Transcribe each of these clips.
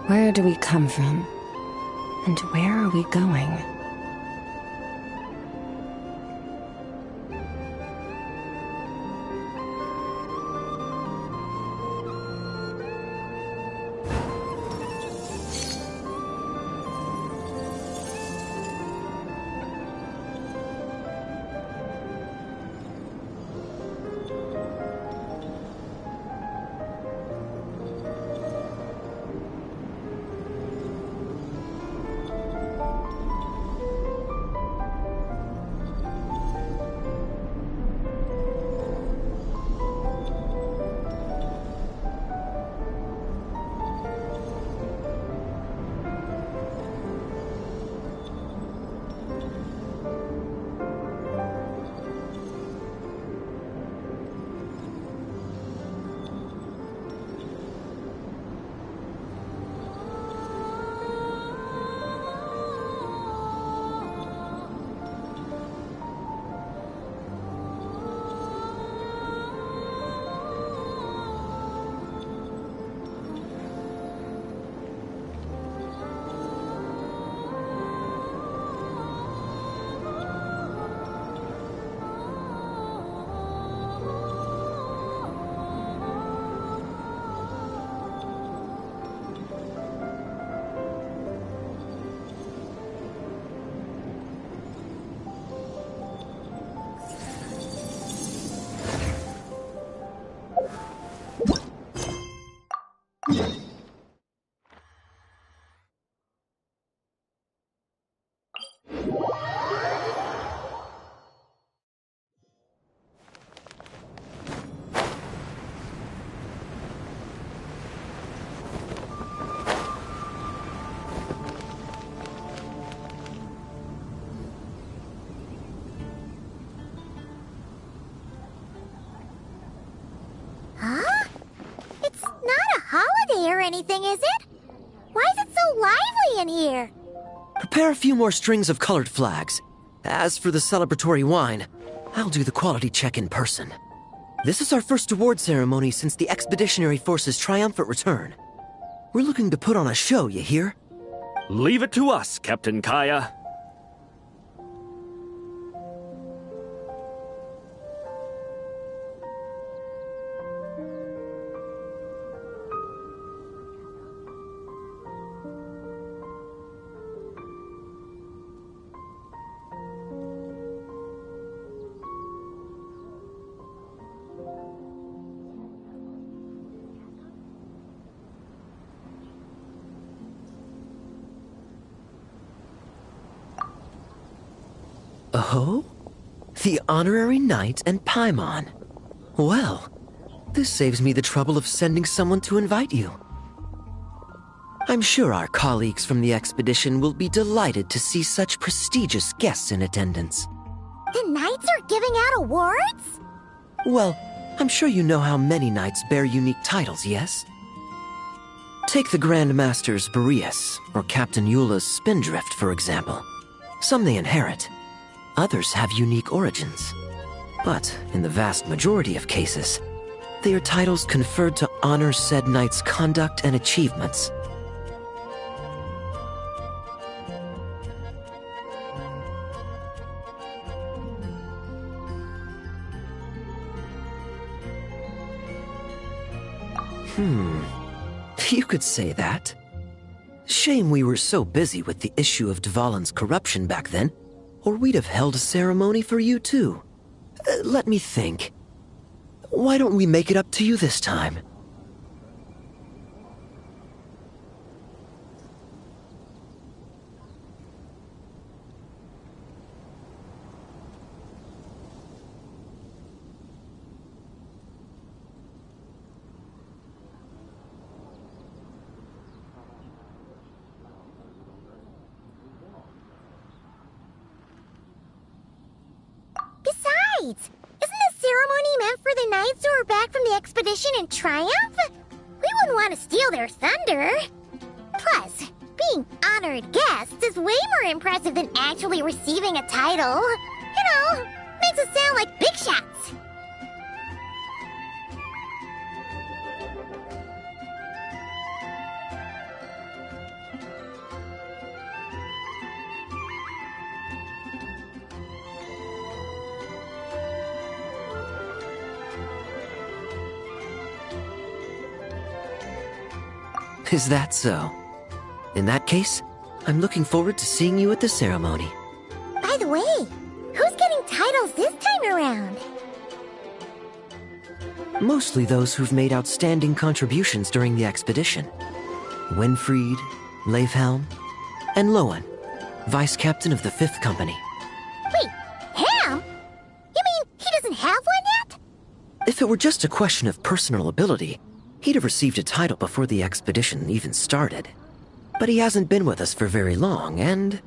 Where do we come from? And where are we going? Or anything, is it? Why is it so lively in here? Prepare a few more strings of colored flags. As for the celebratory wine, I'll do the quality check in person. This is our first award ceremony since the Expeditionary Force's triumphant return. We're looking to put on a show, you hear? Leave it to us, Captain Kaya. Oh? The Honorary Knight and Paimon. Well, this saves me the trouble of sending someone to invite you. I'm sure our colleagues from the expedition will be delighted to see such prestigious guests in attendance. The knights are giving out awards? Well, I'm sure you know how many knights bear unique titles, yes? Take the Grand Masters Boreas or Captain Eula's Spindrift, for example. Some they inherit. Others have unique origins. But in the vast majority of cases, they are titles conferred to honor said knight's conduct and achievements. You could say that. Shame we were so busy with the issue of Dvalin's corruption back then, or we'd have held a ceremony for you too. Let me think. Why don't we make it up to you this time? Besides, isn't this ceremony meant for the knights who are back from the expedition in triumph? We wouldn't want to steal their thunder. Plus, being honored guests is way more impressive than actually receiving a title. You know, makes us sound like big shots. Is that so? In that case, I'm looking forward to seeing you at the ceremony. By the way, who's getting titles this time around? Mostly those who've made outstanding contributions during the expedition. Winfried, Leifhelm, and Lohen, Vice Captain of the 5th Company. Wait, him? You mean he doesn't have one yet? If it were just a question of personal ability, he'd have received a title before the expedition even started. But he hasn't been with us for very long, and...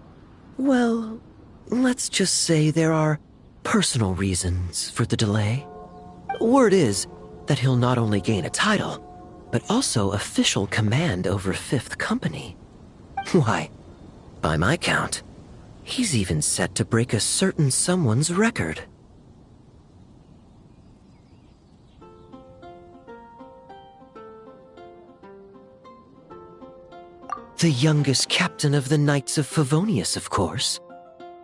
well, let's just say there are personal reasons for the delay. Word is that he'll not only gain a title, but also official command over 5th Company. Why, by my count, he's even set to break a certain someone's record. The youngest captain of the Knights of Favonius, of course.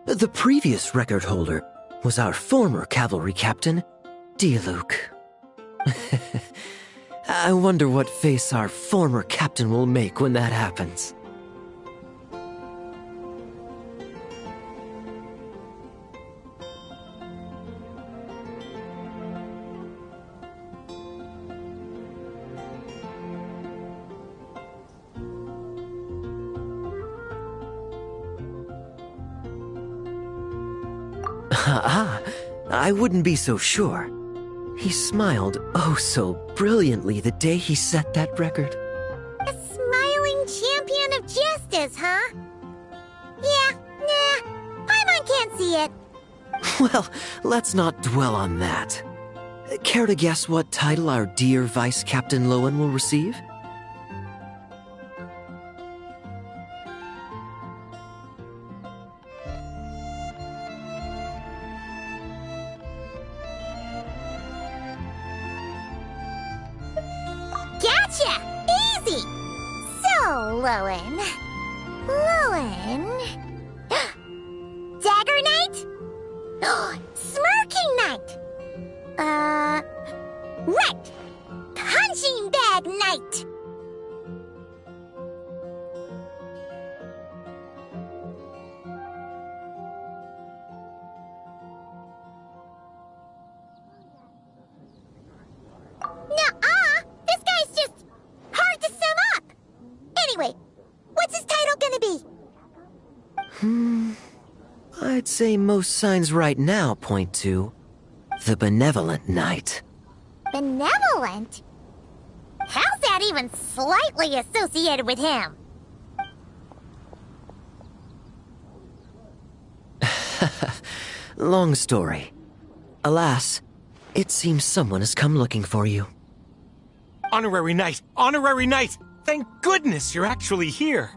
The previous record holder was our former cavalry captain, Diluc. I wonder what face our former captain will make when that happens. I wouldn't be so sure. He smiled oh so brilliantly the day he set that record. A smiling champion of justice, huh? Yeah, nah, Paimon can't see it. Well, let's not dwell on that. Care to guess what title our dear Vice Captain Lohen will receive? Gotcha! Easy! So, Lohen... Dagger Knight? Smirking Knight! Right! Punching Bag Knight! Nuh-uh! This guy's just hard to sum up! Anyway, what's his title gonna be? I'd say most signs right now point to the Benevolent Knight. Benevolent? How's that even slightly associated with him? Long story. Alas, it seems someone has come looking for you. Honorary Knight! Honorary Knight! Thank goodness you're actually here!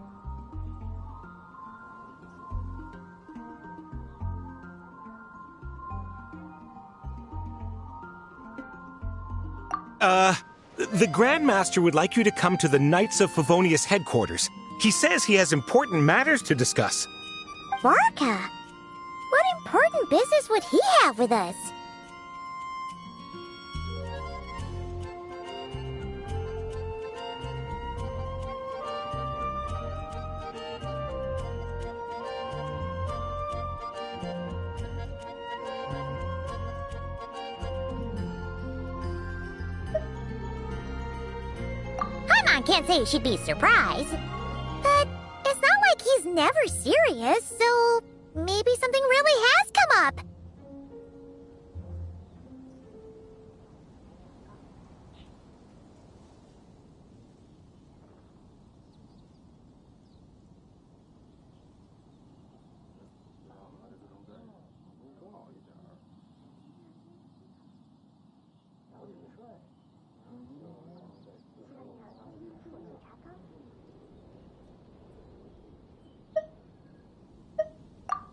The Grandmaster would like you to come to the Knights of Favonius headquarters. He says he has important matters to discuss. Varka? What important business would he have with us? Paimon can't say she'd be surprised. But it's not like he's never serious, so maybe something really has come up.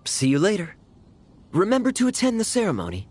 See you later. Remember to attend the ceremony.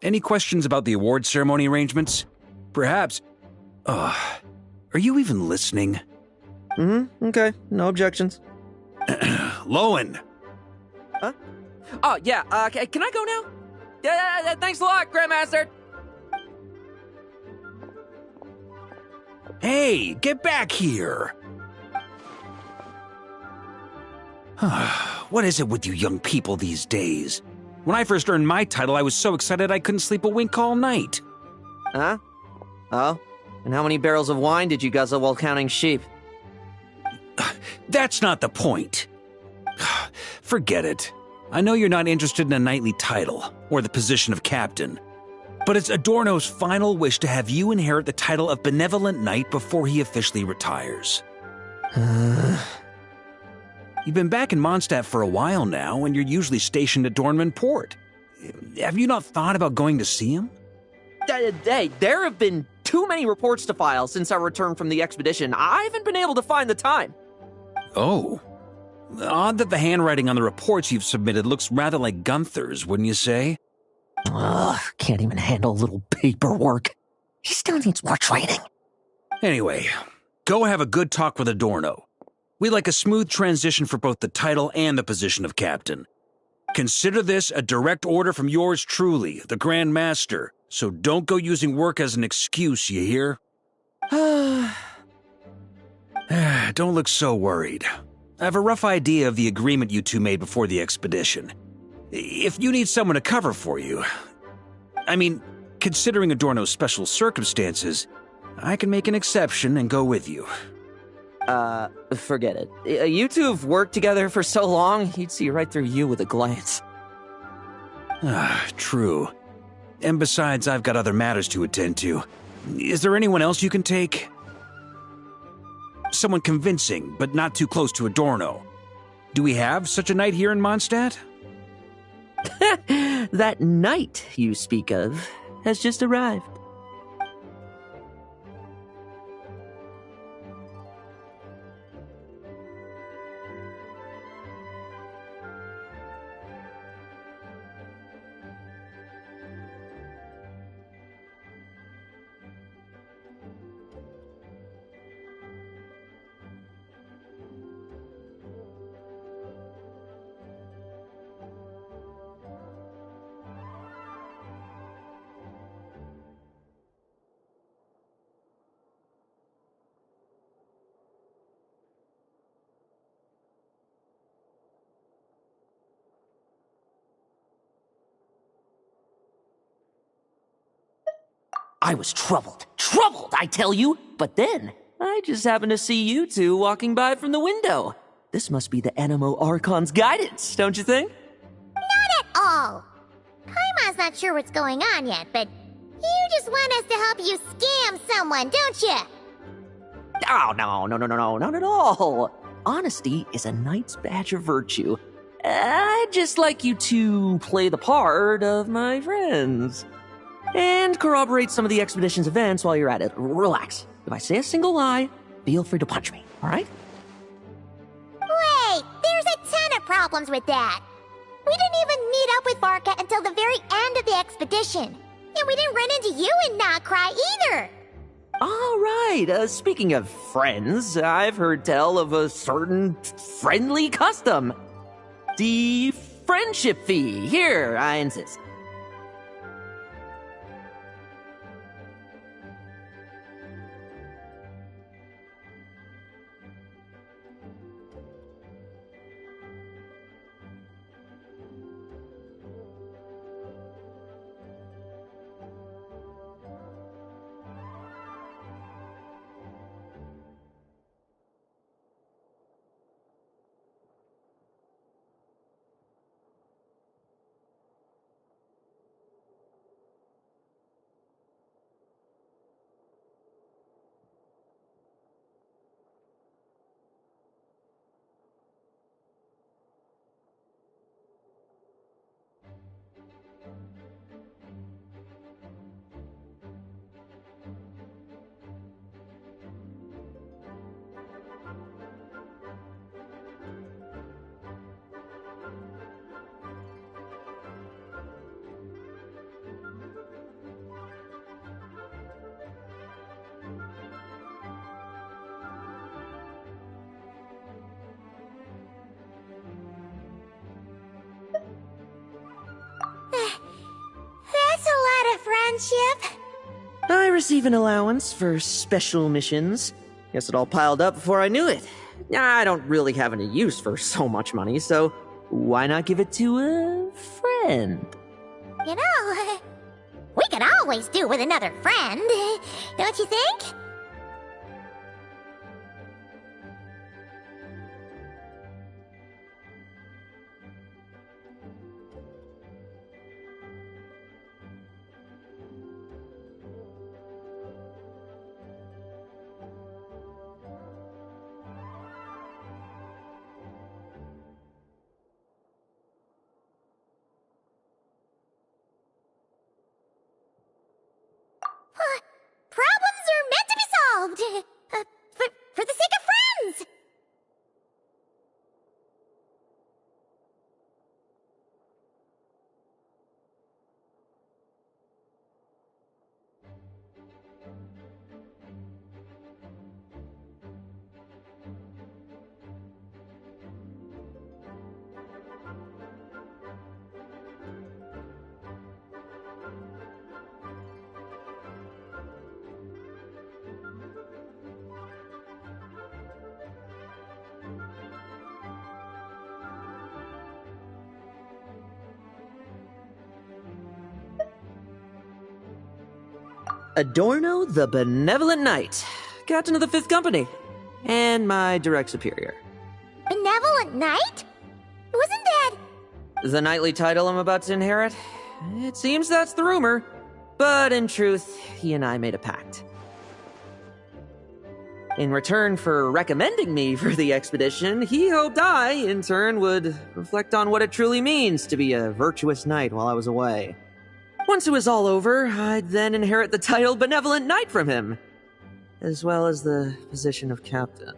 Any questions about the award ceremony arrangements? Perhaps... are you even listening? Okay. No objections. Lohen! Huh? Oh, yeah, can I go now? Yeah, thanks a lot, Grandmaster! Hey, get back here! What is it with you young people these days? When I first earned my title, I was so excited I couldn't sleep a wink all night. Huh? Oh? And how many barrels of wine did you guzzle while counting sheep? That's not the point. Forget it. I know you're not interested in a knightly title, or the position of captain. But it's Adorno's final wish to have you inherit the title of Benevolent Knight before he officially retires. You've been back in Mondstadt for a while now, and you're usually stationed at Dornman Port. Have you not thought about going to see him? Hey, there have been too many reports to file since our return from the expedition. I haven't been able to find the time. Oh. Odd that the handwriting on the reports you've submitted looks rather like Gunther's, wouldn't you say? Ugh, can't even handle a little paperwork. He still needs more training. Anyway, go have a good talk with Adorno. We'd like a smooth transition for both the title and the position of captain. Consider this a direct order from yours truly, the Grand Master, so don't go using work as an excuse, you hear? Don't look so worried. I have a rough idea of the agreement you two made before the expedition. If you need someone to cover for you... I mean, considering Adorno's special circumstances, I can make an exception and go with you. Forget it. You two have worked together for so long, he'd see right through you with a glance. True. And besides, I've got other matters to attend to. Is there anyone else you can take? Someone convincing, but not too close to Adorno. Do we have such a knight here in Mondstadt? That knight you speak of has just arrived. I was troubled, I tell you. But then, I just happened to see you two walking by from the window. This must be the Animo Archon's guidance, don't you think? Not at all. Paimon's not sure what's going on yet, but you just want us to help you scam someone, don't you? Oh, no, not at all. Honesty is a knight's badge of virtue. I'd just like you to play the part of my friends. And corroborate some of the expedition's events while you're at it. Relax. If I say a single lie, feel free to punch me, alright? Wait, there's a ton of problems with that. We didn't even meet up with Varka until the very end of the expedition. And we didn't run into you in Nocry either. Alright, speaking of friends, I've heard tell of a certain friendly custom. The friendship fee. Here, I insist. friendship? I receive an allowance for special missions. Guess it all piled up before I knew it. I don't really have any use for so much money, so why not give it to a friend? You know, we could always do with another friend, don't you think? Problems are meant to be solved! For the sake of friends! Adorno the Benevolent Knight, Captain of the Fifth Company, and my direct superior. Benevolent Knight? Wasn't that... The knightly title I'm about to inherit? It seems that's the rumor, but in truth, he and I made a pact. In return for recommending me for the expedition, he hoped I, in turn, would reflect on what it truly means to be a virtuous knight while I was away. Once it was all over, I'd then inherit the title Benevolent Knight from him, as well as the position of captain.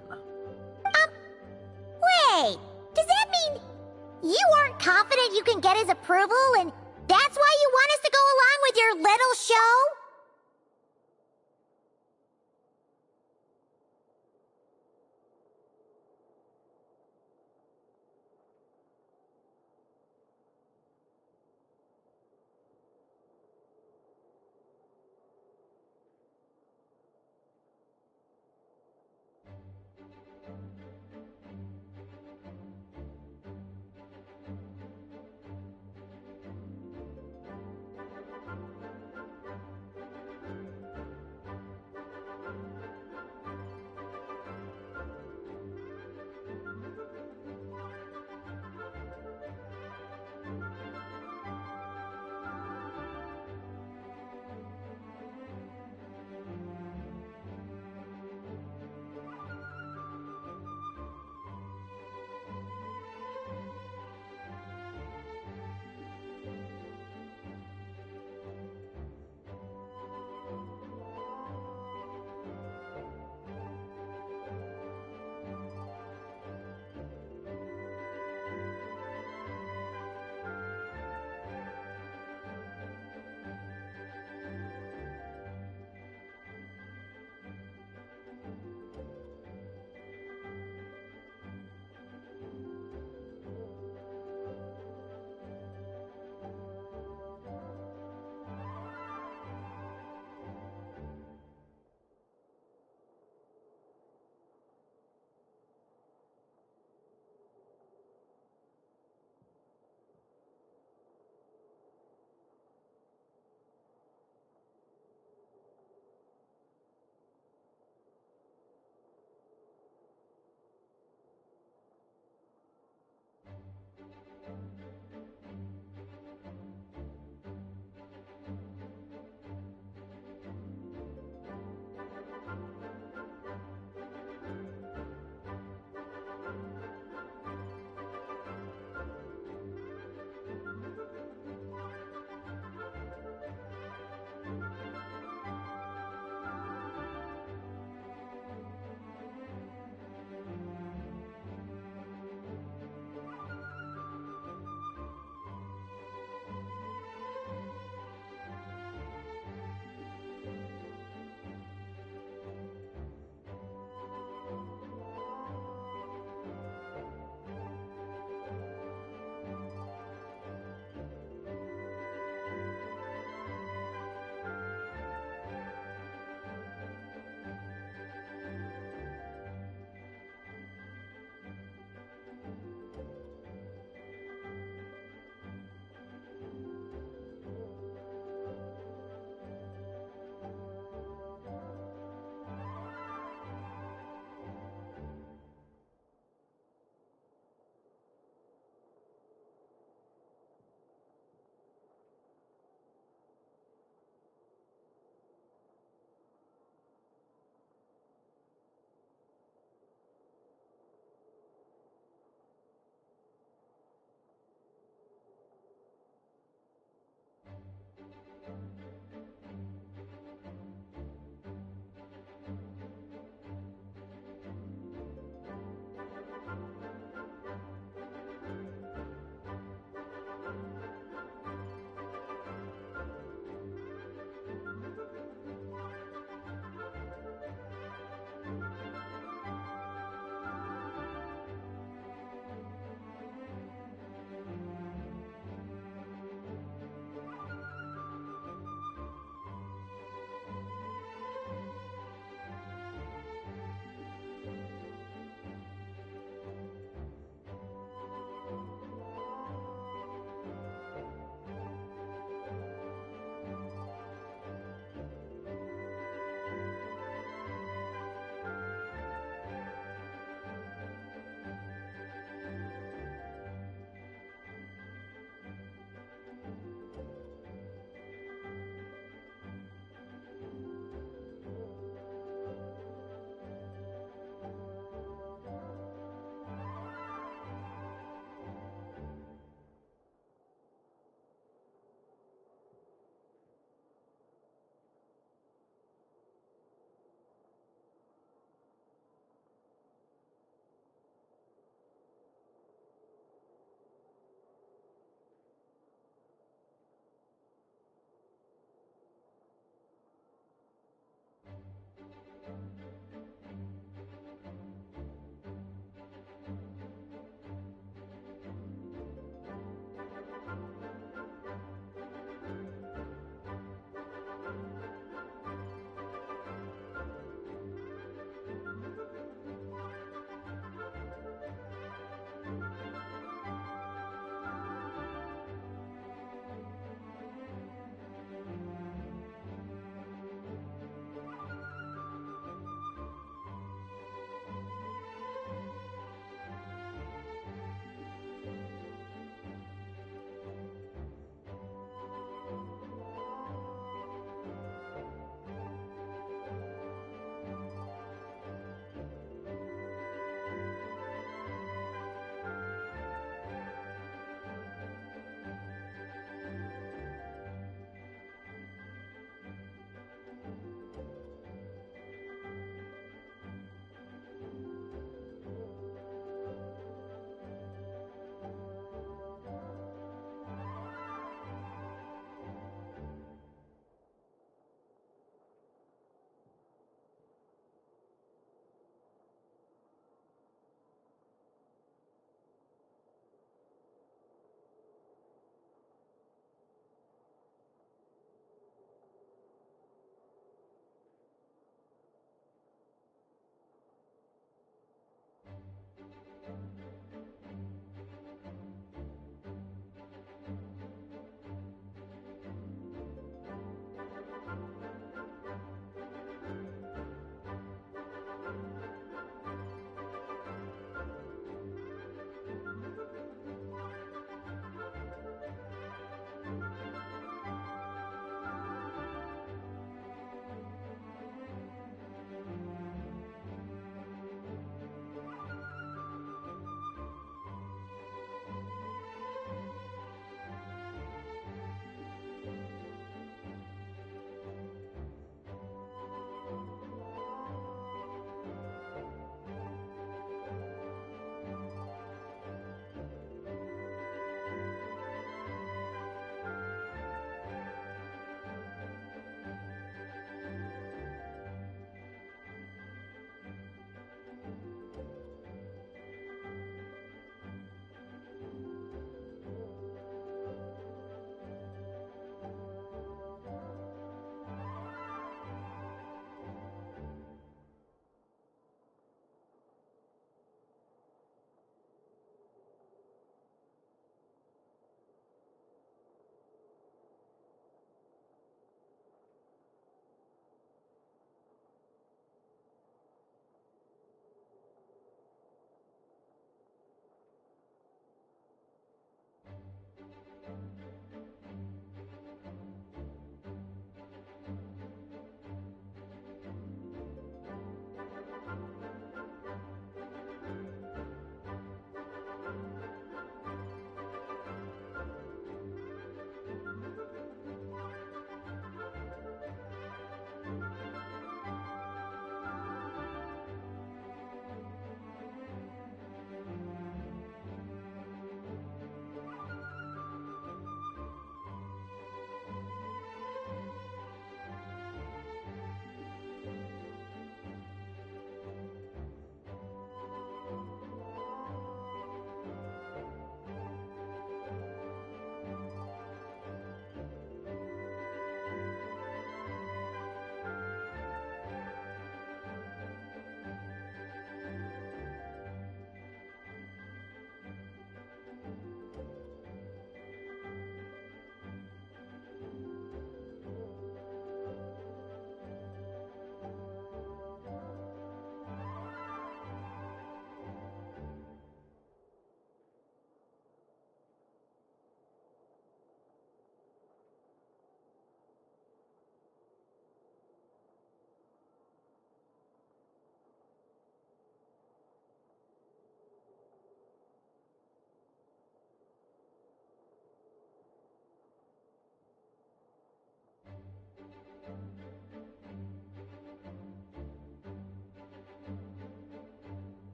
Wait, does that mean you aren't confident you can get his approval, and that's why you want us to go along with your little show?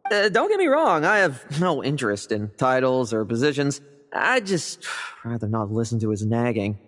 Don't get me wrong, I have no interest in titles or positions. I'd just rather not listen to his nagging.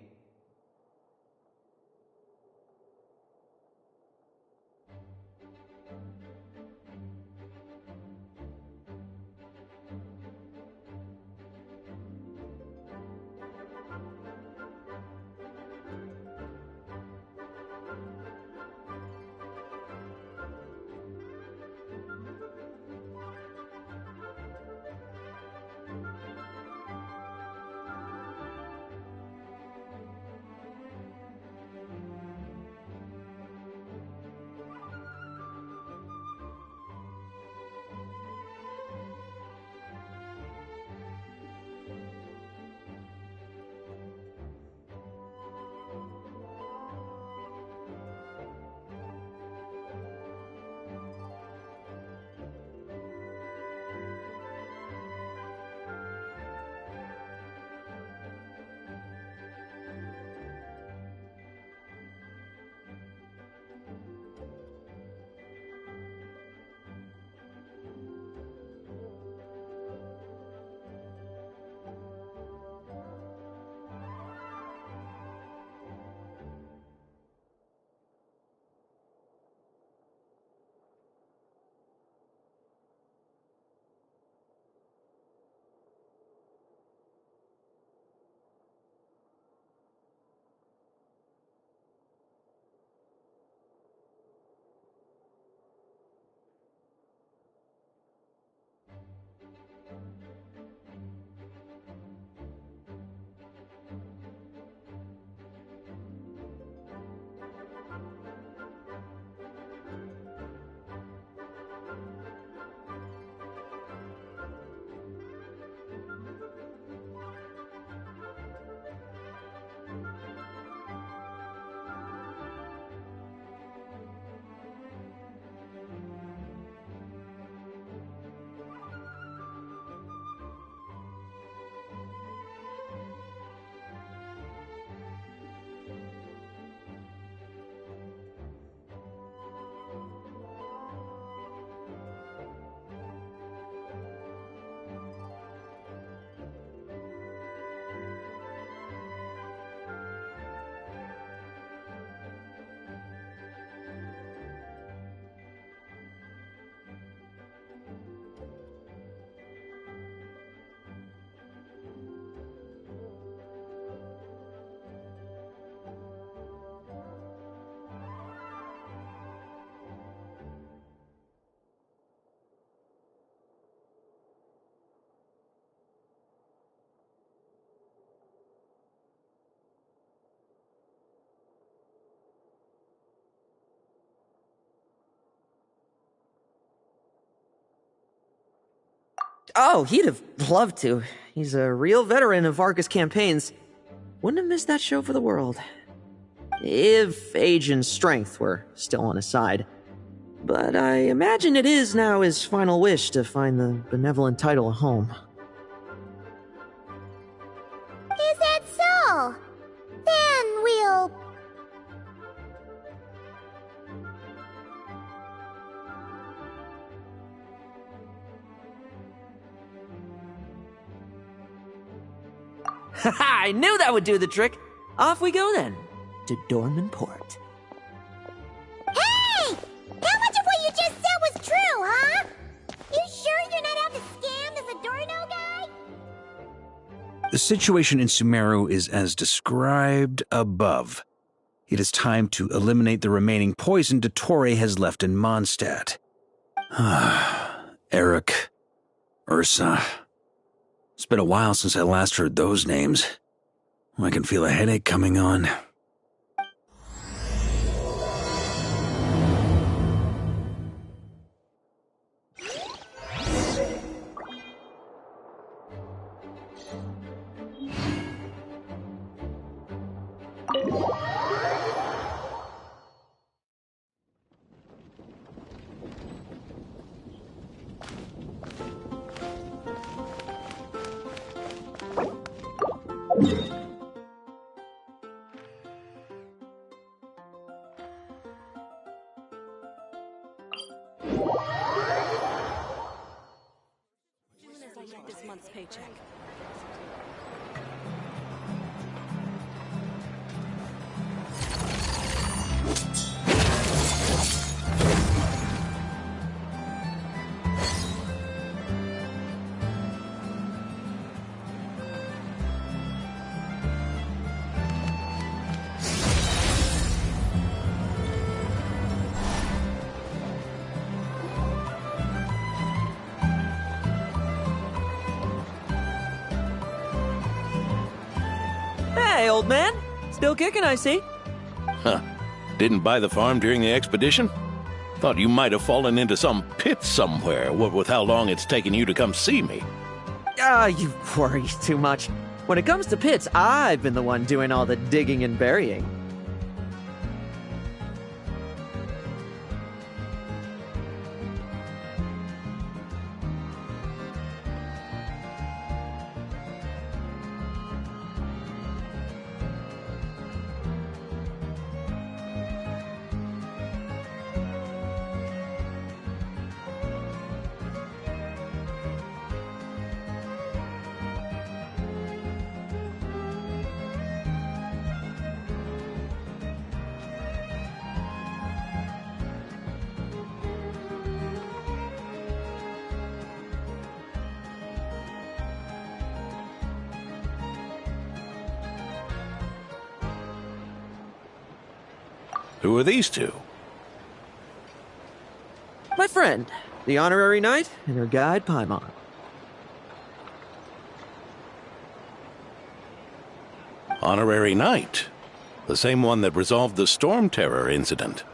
Oh, he'd have loved to. He's a real veteran of Argus campaigns. Wouldn't have missed that show for the world. If age and strength were still on his side. But I imagine it is now his final wish to find the benevolent title a home. Is that so? Then we'll... Haha, I knew that would do the trick. Off we go then, to Dorman Port. Hey! How much of what you just said was true, huh? You sure you're not out to scam this Adorno guy? The situation in Sumeru is as described above. It is time to eliminate the remaining poison Dottore has left in Mondstadt. Eric, Ursa. It's been a while since I last heard those names. I can feel a headache coming on. Hey, old man. Still kicking, I see. Huh. Didn't buy the farm during the expedition? Thought you might have fallen into some pit somewhere, what with how long it's taken you to come see me. You worry too much. When it comes to pits, I've been the one doing all the digging and burying. Who are these two? My friend, the honorary knight, and her guide, Paimon. Honorary Knight. The same one that resolved the Storm Terror incident.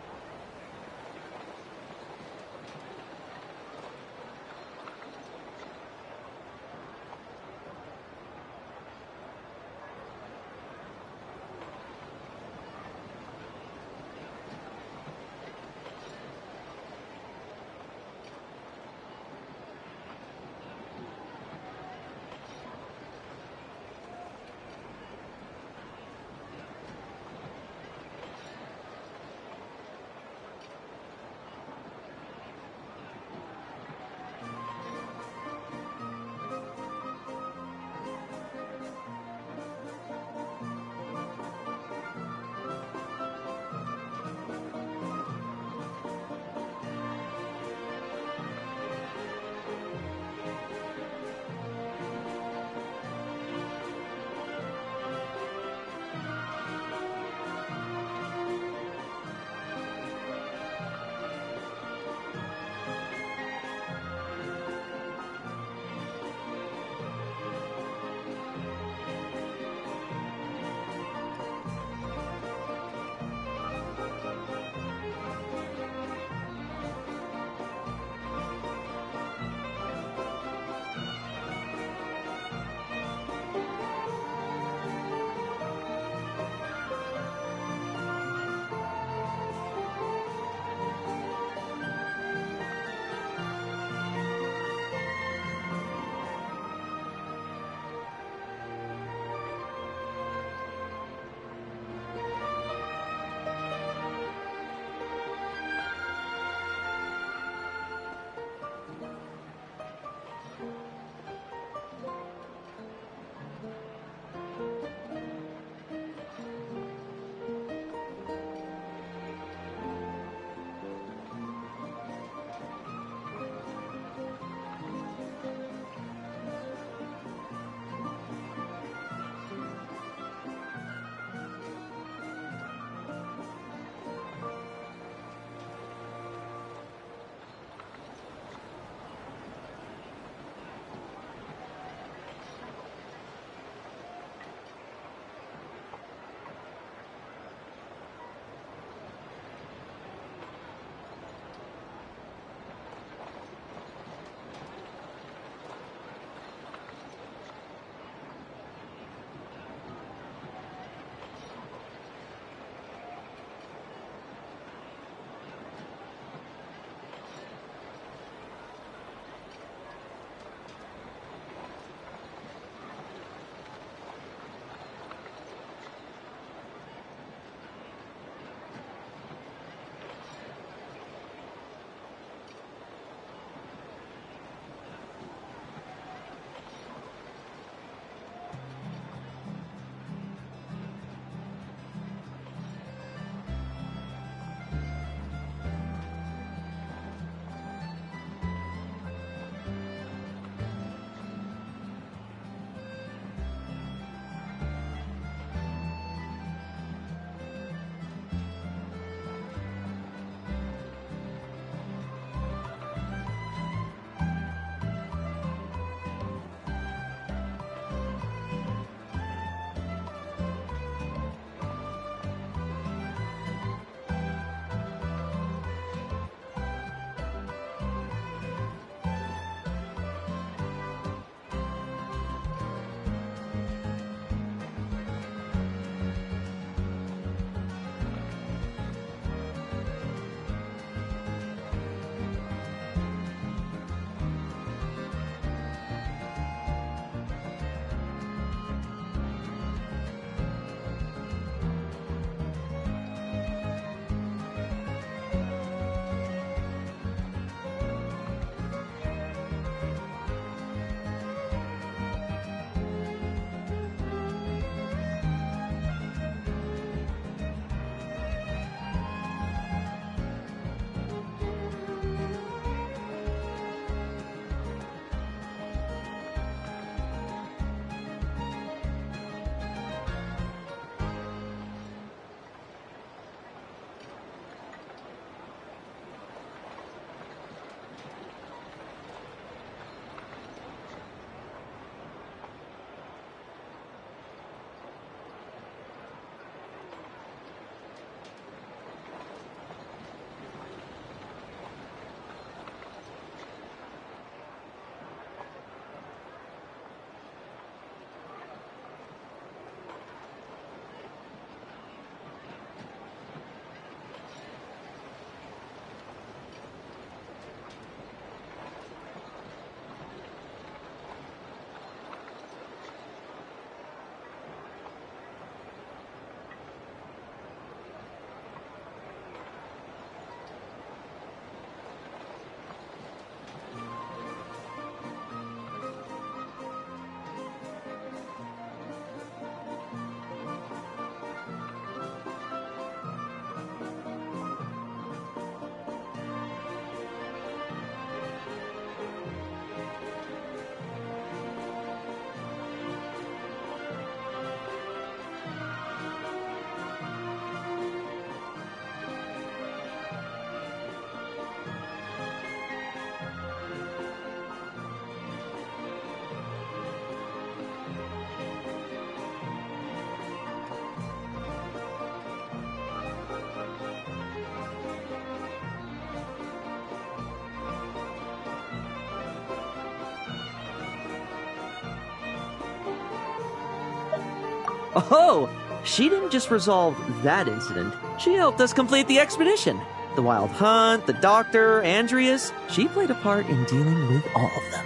Oh, she didn't just resolve that incident. She helped us complete the expedition. The Wild Hunt, the Doctor, Andreas. She played a part in dealing with all of them.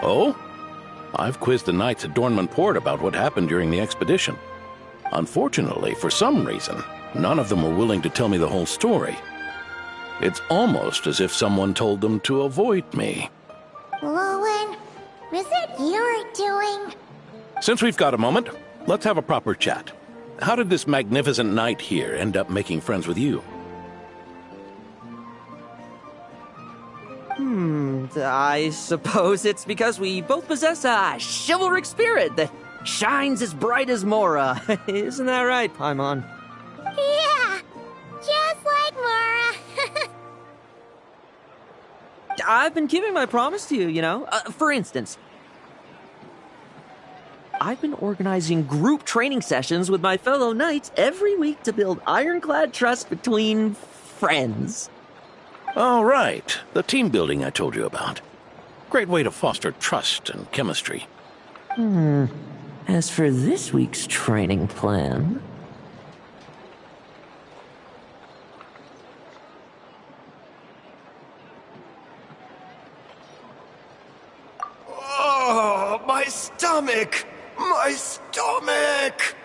Oh? I've quizzed the knights at Dornman Port about what happened during the expedition. Unfortunately, for some reason, none of them were willing to tell me the whole story. It's almost as if someone told them to avoid me. Lohen, is it your doing? Since we've got a moment, let's have a proper chat. How did this magnificent knight here end up making friends with you? I suppose it's because we both possess a chivalric spirit that shines as bright as Mora. Isn't that right, Paimon? Yeah, just like Mara. I've been keeping my promise to you, you know. For instance, I've been organizing group training sessions with my fellow knights every week to build ironclad trust between friends. Oh, right. The team building I told you about. Great way to foster trust and chemistry. As for this week's training plan... Oh, my stomach! My stomach!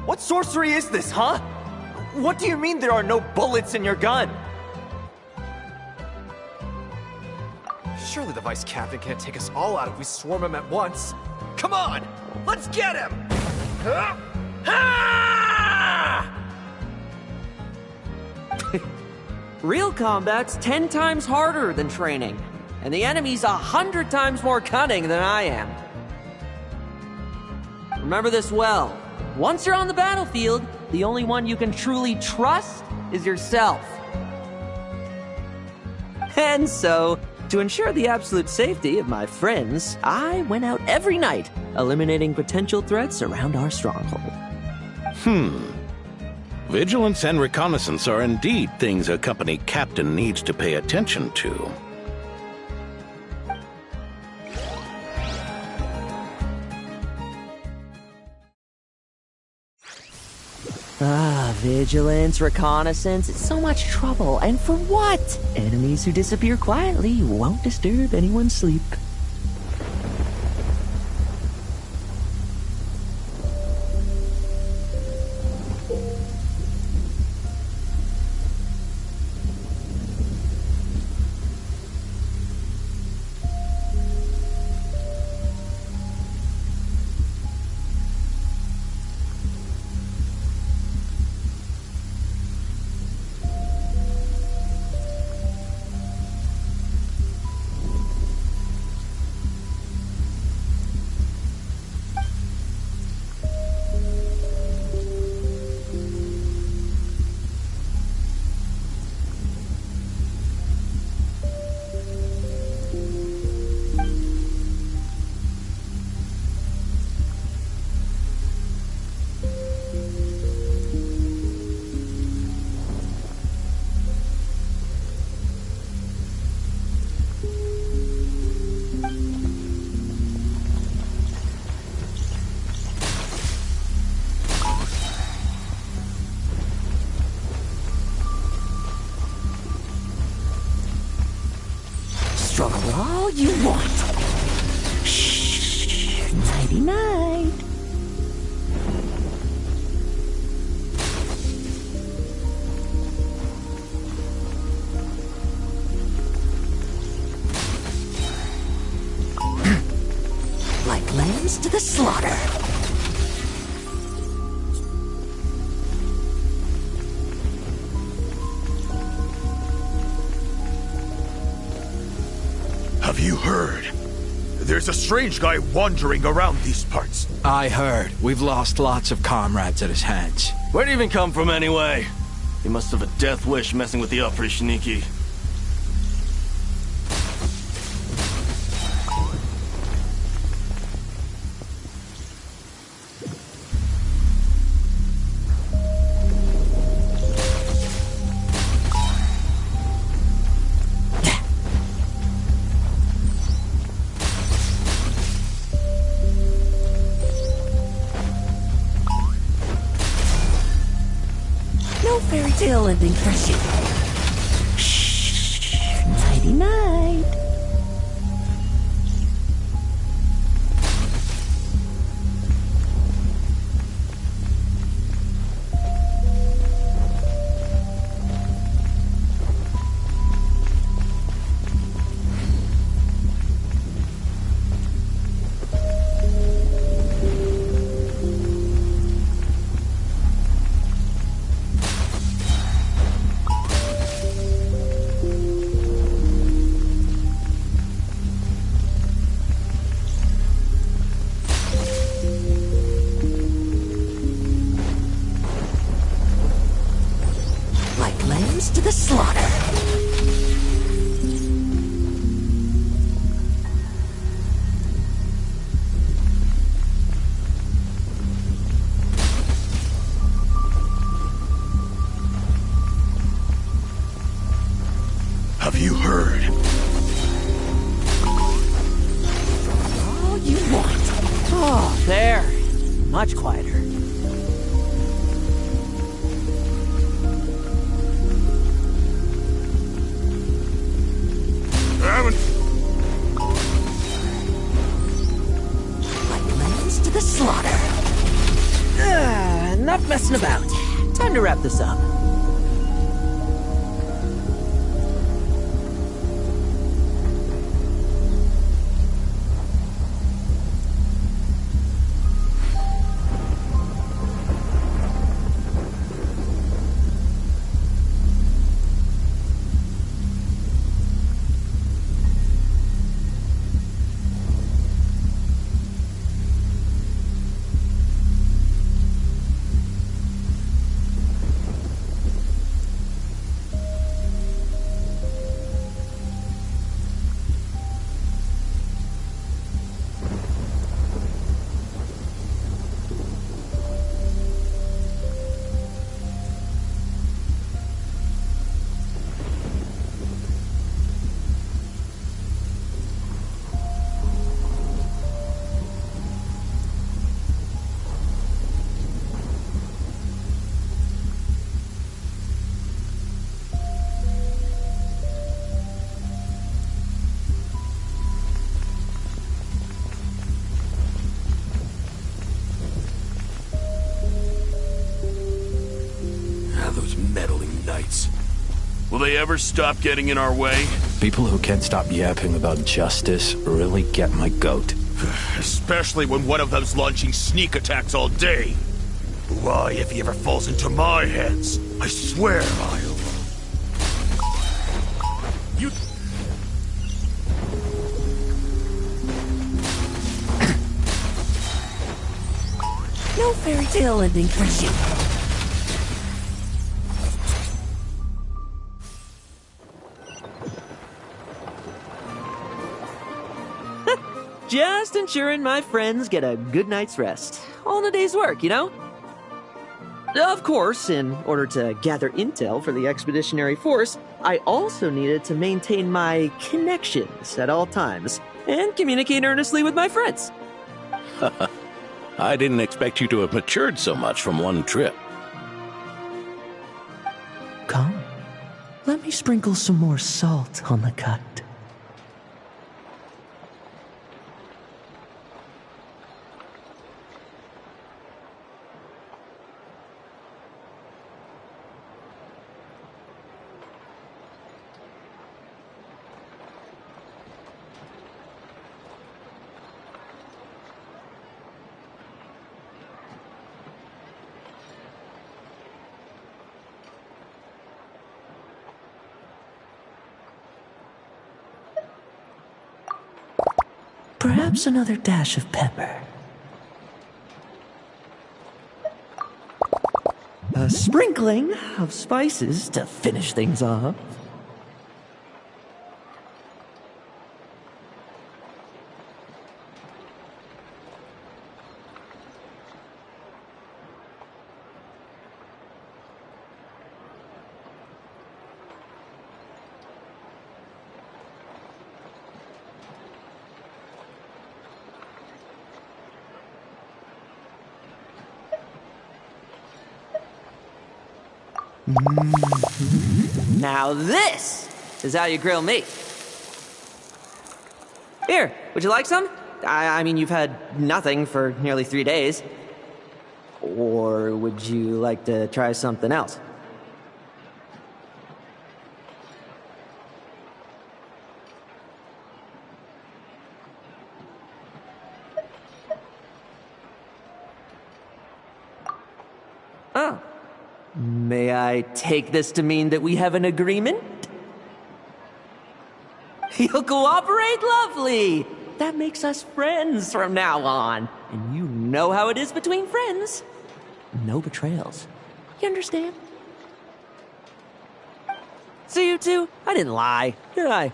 What sorcery is this, huh? What do you mean there are no bullets in your gun? Surely the vice captain can't take us all out if we swarm him at once. Come on, let's get him! Huh? Ah! Real combat's 10 times harder than training, and the enemy's 100 times more cunning than I am. Remember this well. Once you're on the battlefield, the only one you can truly trust is yourself. And so, to ensure the absolute safety of my friends, I went out every night, eliminating potential threats around our stronghold. Vigilance and reconnaissance are indeed things a company captain needs to pay attention to. Vigilance, reconnaissance, it's so much trouble. And for what? Enemies who disappear quietly won't disturb anyone's sleep. Struggle all you want. Shh, nighty-night. Like lambs to the slaughter. heard? There's a strange guy wandering around these parts. I heard. We've lost lots of comrades at his hands. Where'd he even come from anyway? He must have a death wish messing with the apprecate. No fairy tale ending for you. Shh. Nighty night. To the slaughter. Have you heard? All you want. Oh, there. Much quieter. Like lambs to the slaughter. Enough messing about. Time to wrap this up. Those meddling knights. Will they ever stop getting in our way? People who can't stop yapping about justice really get my goat. Especially when one of them's launching sneak attacks all day. Why, if he ever falls into my hands, I swear I'll... You... No fairy tale ending for you. Just ensuring my friends get a good night's rest. All in a day's work, you know? Of course, in order to gather intel for the expeditionary force, I also needed to maintain my connections at all times and communicate earnestly with my friends. I didn't expect you to have matured so much from one trip. Come, let me sprinkle some more salt on the cut. Perhaps another dash of pepper. A sprinkling of spices to finish things off. Now this is how you grill meat. Here, would you like some? I mean, you've had nothing for nearly 3 days. Or would you like to try something else? Oh. May I take this to mean that we have an agreement? You'll cooperate? Lovely! That makes us friends from now on. And you know how it is between friends. No betrayals. You understand? So you two, I didn't lie, did I?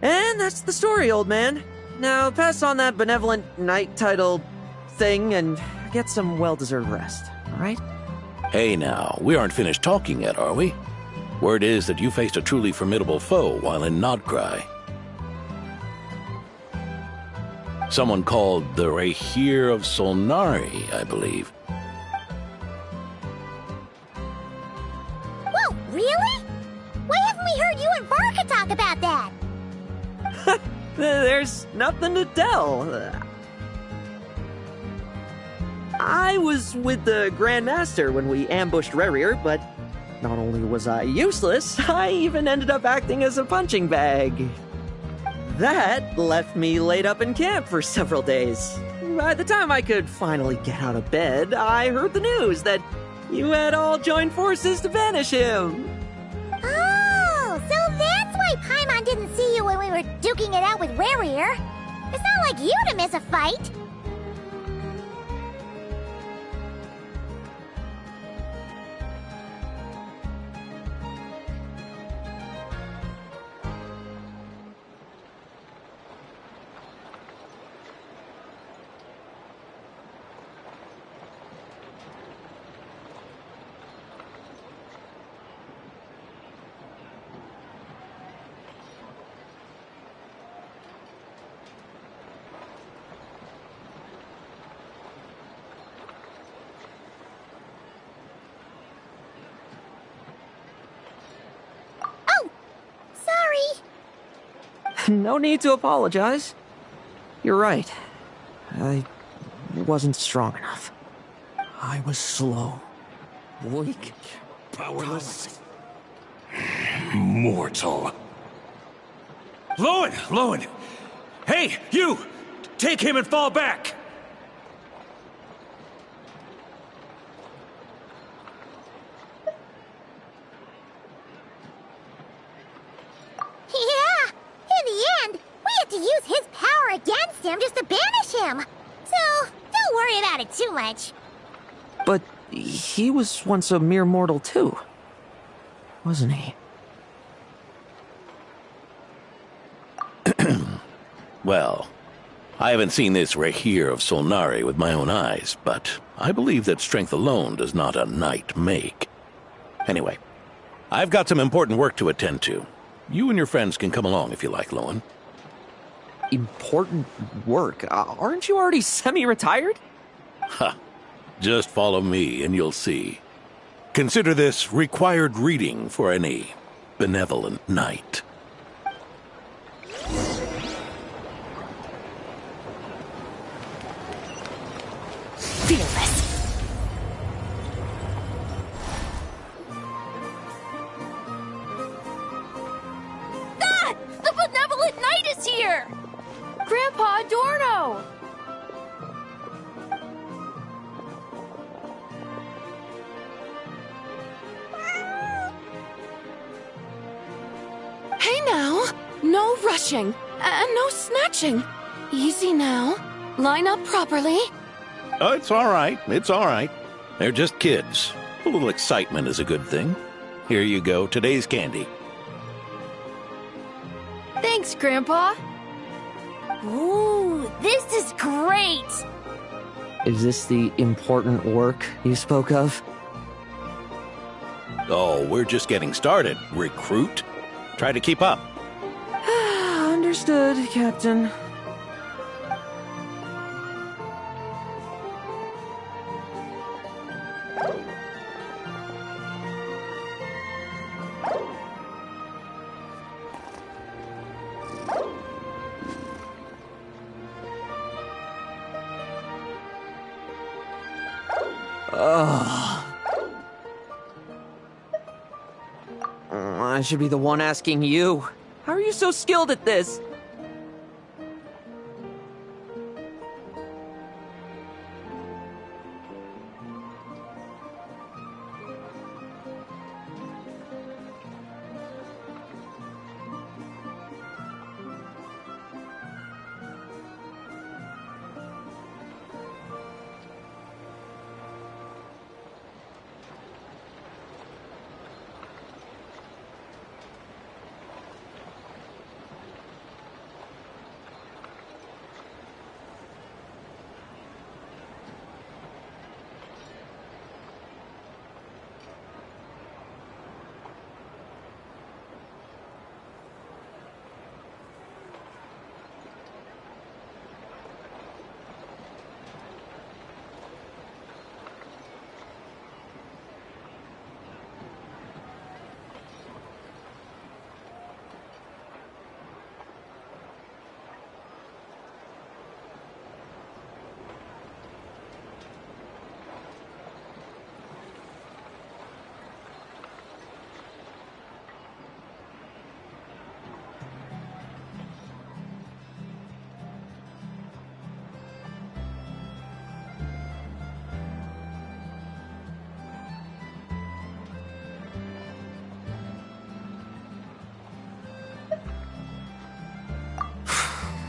And that's the story, old man. Now pass on that benevolent knight title thing and get some well-deserved rest, all right? Hey now, we aren't finished talking yet, are we? Word is that you faced a truly formidable foe while in Nodcry. Someone called the Rahir of Solnari, I believe. Whoa, really? Why haven't we heard you and Varka talk about that? There's nothing to tell. I was with the Grand Master when we ambushed Rerir, but not only was I useless, I even ended up acting as a punching bag. That left me laid up in camp for several days. By the time I could finally get out of bed, I heard the news that you had all joined forces to banish him. Oh, so that's why Paimon didn't see you when we were duking it out with Rerir. It's not like you to miss a fight. No need to apologize. You're right. I wasn't strong enough. I was slow, weak, powerless. Mortal. Lohen! Hey, you! Take him and fall back! Yeah! In the end, we had to use his power against him just to banish him. So, don't worry about it too much. But he was once a mere mortal too, wasn't he? Well, I haven't seen this Rahir of Solnari with my own eyes, but I believe that strength alone does not a knight make. Anyway, I've got some important work to attend to. You and your friends can come along if you like, Lohen. Important work? Aren't you already semi-retired? Ha! Just follow me and you'll see. Consider this required reading for any benevolent knight. Fearless. Grandpa Adorno! Hey now! No rushing, and no snatching. Easy now. Line up properly. Oh, it's all right. It's all right. They're just kids. A little excitement is a good thing. Here you go, today's candy. Thanks, Grandpa. Ooh, this is great! Is this the important work you spoke of? Oh, we're just getting started, recruit. Try to keep up. Understood, Captain. I should be the one asking you. How are you so skilled at this?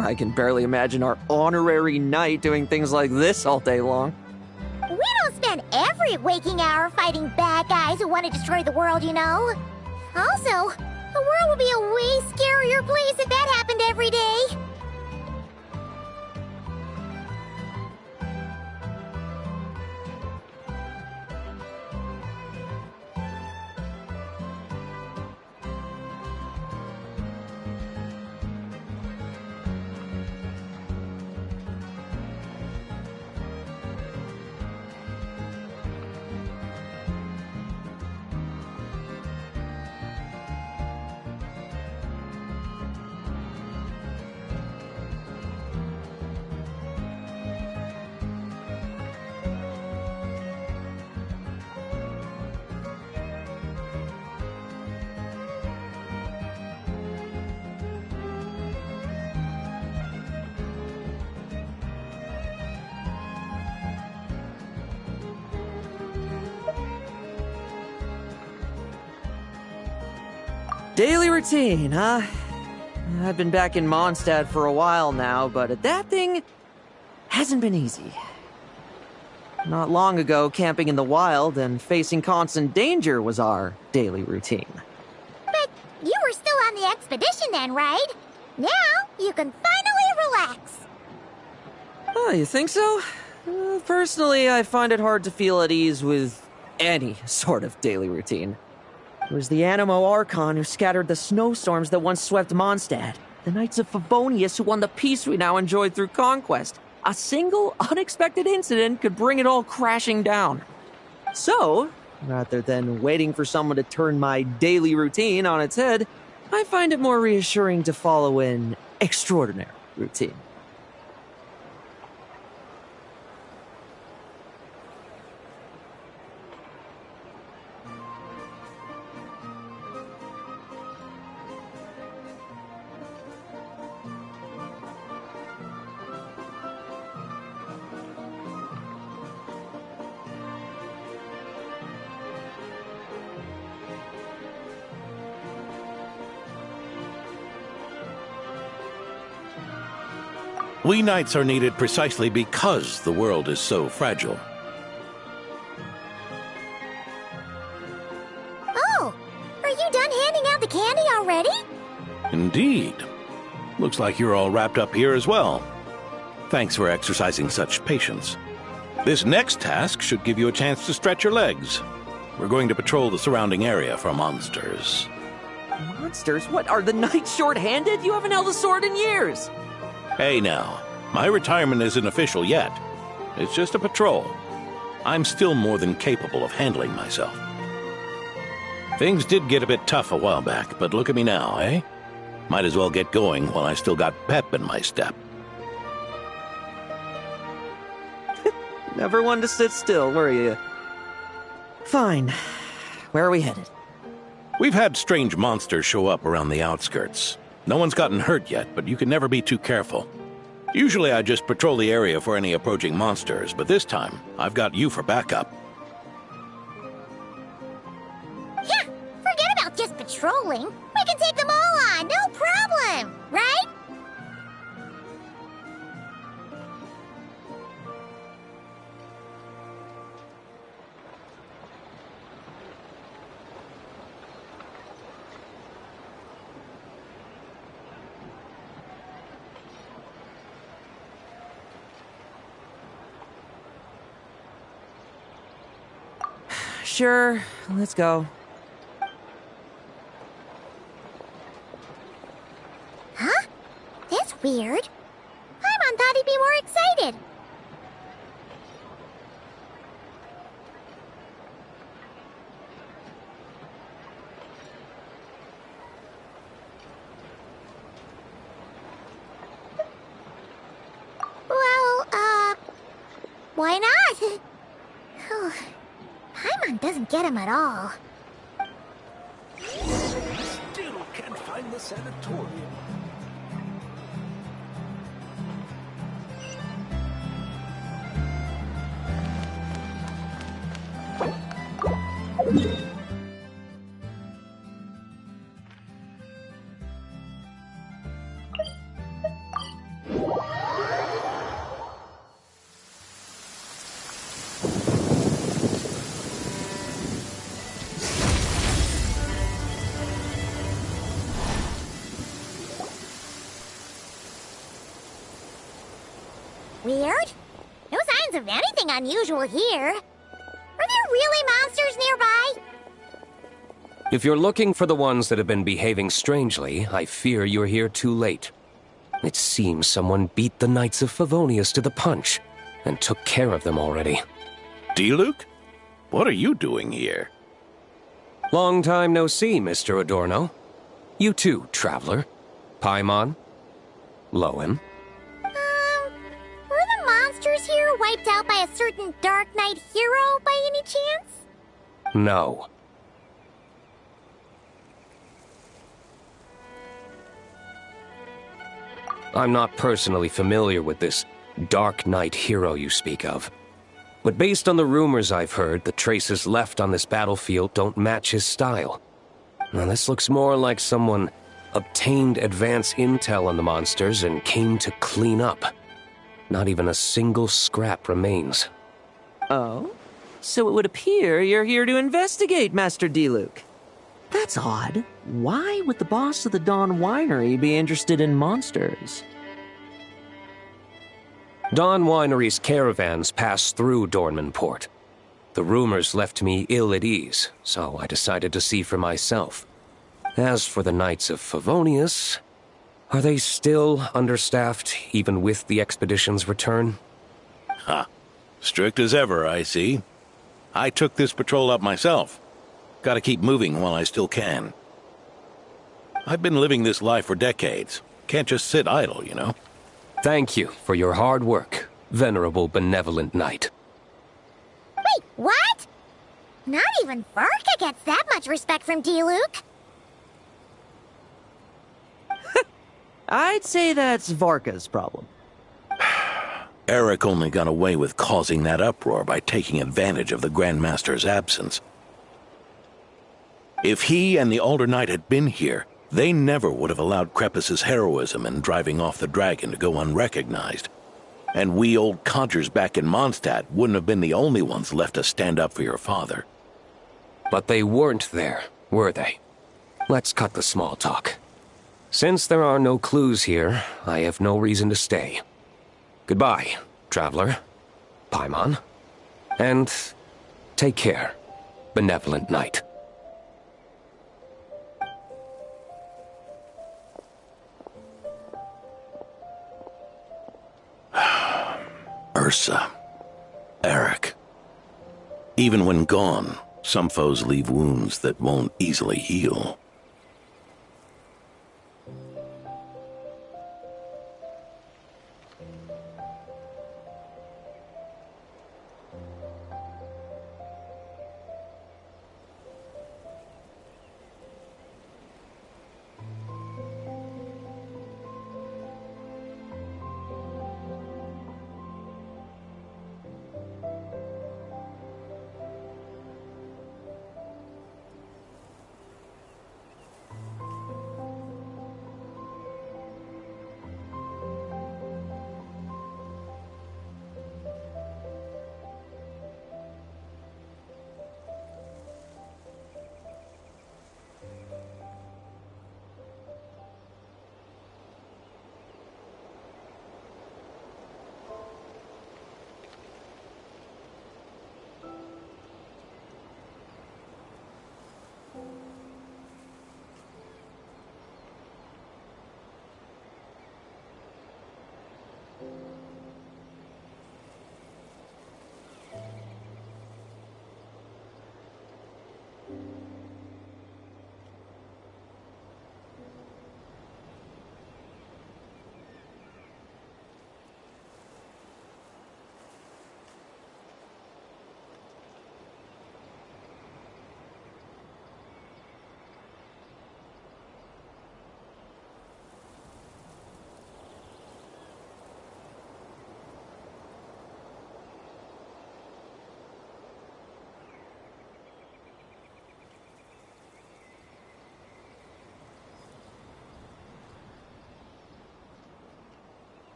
I can barely imagine our honorary knight doing things like this all day long. We don't spend every waking hour fighting bad guys who want to destroy the world, you know? Also, the world would be a way scarier place if that happened every day. Daily routine, huh? I've been back in Mondstadt for a while now, but that thing hasn't been easy. Not long ago, camping in the wild and facing constant danger was our daily routine. But you were still on the expedition then, right? Now you can finally relax. Oh, you think so? Personally, I find it hard to feel at ease with any sort of daily routine. It was the Animo Archon who scattered the snowstorms that once swept Mondstadt. The Knights of Favonius who won the peace we now enjoy through conquest. A single, unexpected incident could bring it all crashing down. So, rather than waiting for someone to turn my daily routine on its head, I find it more reassuring to follow an extraordinary routine. We knights are needed precisely because the world is so fragile. Oh, are you done handing out the candy already? Indeed. Looks like you're all wrapped up here as well. Thanks for exercising such patience. This next task should give you a chance to stretch your legs. We're going to patrol the surrounding area for monsters. Monsters? What, are the knights short-handed? You haven't held a sword in years! Hey now, my retirement isn't official yet. It's just a patrol. I'm still more than capable of handling myself. Things did get a bit tough a while back, but look at me now, eh? Might as well get going while I still got pep in my step. Never one to sit still, were you? Fine. Where are we headed? We've had strange monsters show up around the outskirts. No one's gotten hurt yet, but you can never be too careful. Usually I just patrol the area for any approaching monsters, but this time, I've got you for backup. Yeah, forget about just patrolling. We can take them all on, no problem, right? Sure, let's go. Huh? That's weird. Paimon thought he'd be more excited. Well, why not? Paimon doesn't get him at all. Still can't find the sanatorium. Weird? No signs of anything unusual here. Are there really monsters nearby? If you're looking for the ones that have been behaving strangely, I fear you're here too late. It seems someone beat the Knights of Favonius to the punch, and took care of them already. D-Luke? What are you doing here? Long time no see, Mr. Adorno. You too, traveler. Paimon? Lohen? Were the monsters here wiped out by a certain Dark Knight hero by any chance? No. I'm not personally familiar with this Dark Knight hero you speak of. But based on the rumors I've heard, the traces left on this battlefield don't match his style. Now this looks more like someone obtained advance intel on the monsters and came to clean up. Not even a single scrap remains. Oh? So it would appear you're here to investigate, Master D-Luke. That's odd. Why would the boss of the Dawn Winery be interested in monsters? Dawn Winery's caravans pass through Dornman Port. The rumors left me ill at ease, so I decided to see for myself. As for the Knights of Favonius, are they still understaffed, even with the expedition's return? Ha! Strict as ever, I see. I took this patrol up myself. Gotta keep moving while I still can. I've been living this life for decades. Can't just sit idle, you know? Thank you for your hard work, venerable benevolent knight. Wait, what? Not even Varka gets that much respect from D-Luke. I'd say that's Varka's problem. Eric only got away with causing that uproar by taking advantage of the Grandmaster's absence. If he and the Alder Knight had been here, They never would have allowed Crepus's heroism in driving off the dragon to go unrecognized. And we old codgers back in Mondstadt wouldn't have been the only ones left to stand up for your father. But they weren't there, were they? Let's cut the small talk. Since there are no clues here, I have no reason to stay. Goodbye, traveler, Paimon, and take care, benevolent knight. Ursa, Eric. Even when gone, some foes leave wounds that won't easily heal.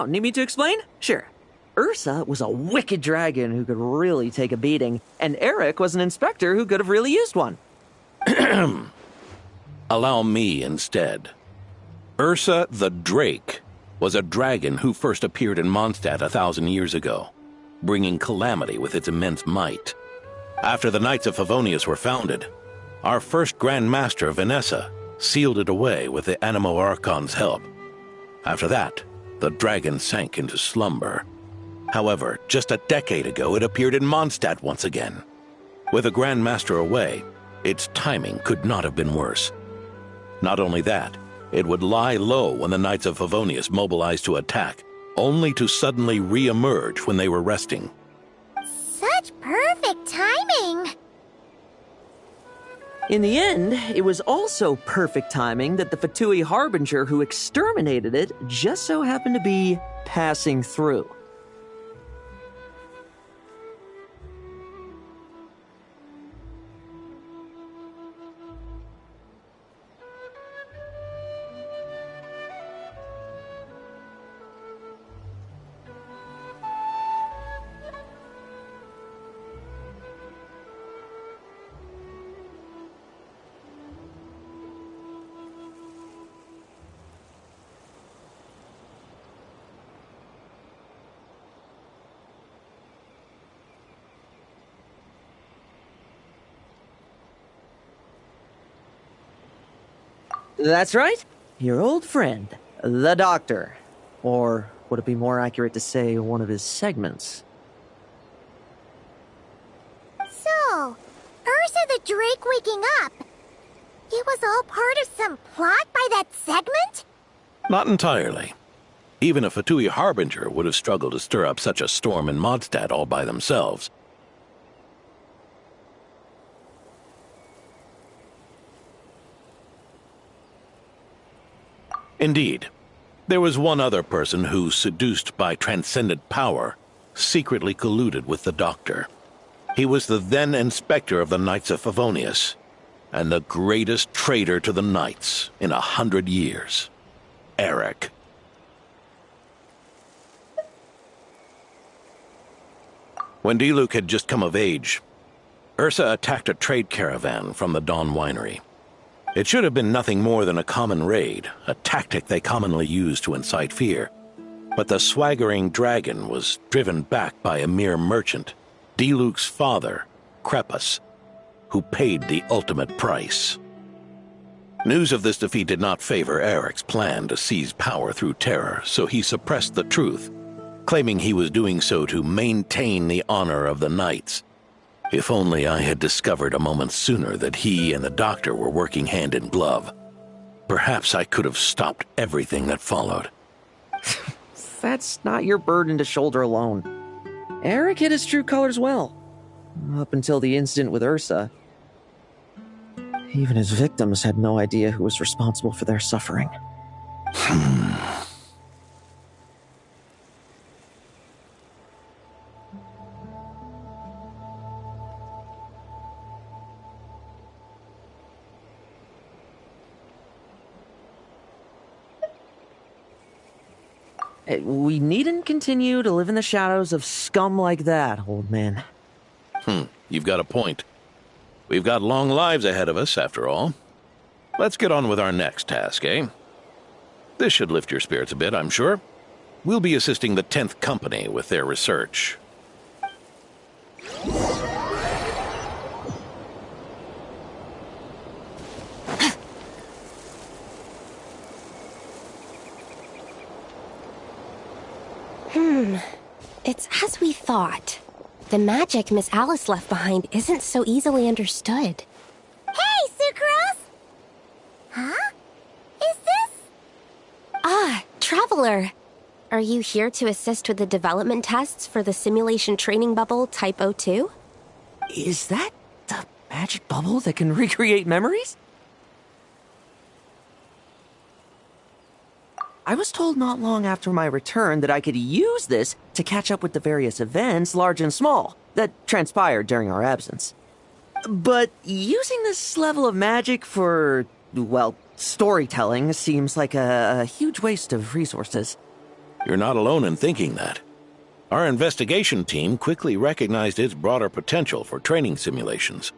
Oh, need me to explain? Sure. Ursa was a wicked dragon who could really take a beating, and Eric was an inspector who could have really used one. Allow me instead. Ursa the Drake was a dragon who first appeared in Mondstadt 1,000 years ago, bringing calamity with its immense might. After the Knights of Favonius were founded, our first Grand Master, Vanessa, sealed it away with the Animo Archon's help. After that, the dragon sank into slumber. However, just a decade ago, it appeared in Mondstadt once again. With the Grand Master away, its timing could not have been worse. Not only that, it would lie low when the Knights of Favonius mobilized to attack, only to suddenly re-emerge when they were resting. Such perfect timing! In the end, it was also perfect timing that the Fatui Harbinger who exterminated it just so happened to be passing through. That's right. Your old friend, the Doctor. Or would it be more accurate to say one of his segments? So, said the Drake waking up. It was all part of some plot by that segment? Not entirely. Even a Fatui Harbinger would have struggled to stir up such a storm in Mondstadt all by themselves. Indeed, there was one other person who, seduced by transcendent power, secretly colluded with the Doctor. He was the then Inspector of the Knights of Favonius, and the greatest traitor to the Knights in 100 years. Eric. When Diluc had just come of age, Ursa attacked a trade caravan from the Dawn Winery. It should have been nothing more than a common raid, a tactic they commonly use to incite fear. But the swaggering dragon was driven back by a mere merchant, Diluc's father, Crepus, who paid the ultimate price. News of this defeat did not favor Eric's plan to seize power through terror, so he suppressed the truth, claiming he was doing so to maintain the honor of the Knights. If only I had discovered a moment sooner that he and the Doctor were working hand in glove. Perhaps I could have stopped everything that followed. That's not your burden to shoulder alone. Eric hid his true colors well. Up until the incident with Ursa. Even his victims had no idea who was responsible for their suffering. We needn't continue to live in the shadows of scum like that, old man. You've got a point. We've got long lives ahead of us, after all. Let's get on with our next task, eh? This should lift your spirits a bit, I'm sure. We'll be assisting the 10th Company with their research. It's as we thought. The magic Miss Alice left behind isn't so easily understood. Hey, Sucrose! Huh? Is this? Ah, Traveler. Are you here to assist with the development tests for the simulation training bubble Type 02? Is that the magic bubble that can recreate memories? I was told not long after my return that I could use this to catch up with the various events, large and small, that transpired during our absence. But using this level of magic for, well, storytelling seems like a huge waste of resources. You're not alone in thinking that. Our investigation team quickly recognized its broader potential for training simulations.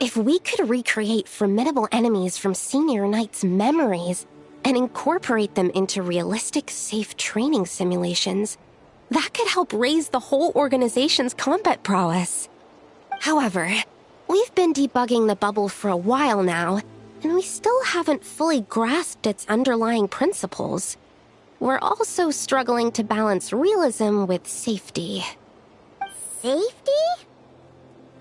If we could recreate formidable enemies from Senior Knight's memories and incorporate them into realistic, safe training simulations, that could help raise the whole organization's combat prowess. However, we've been debugging the bubble for a while now, and we still haven't fully grasped its underlying principles. We're also struggling to balance realism with safety. Safety?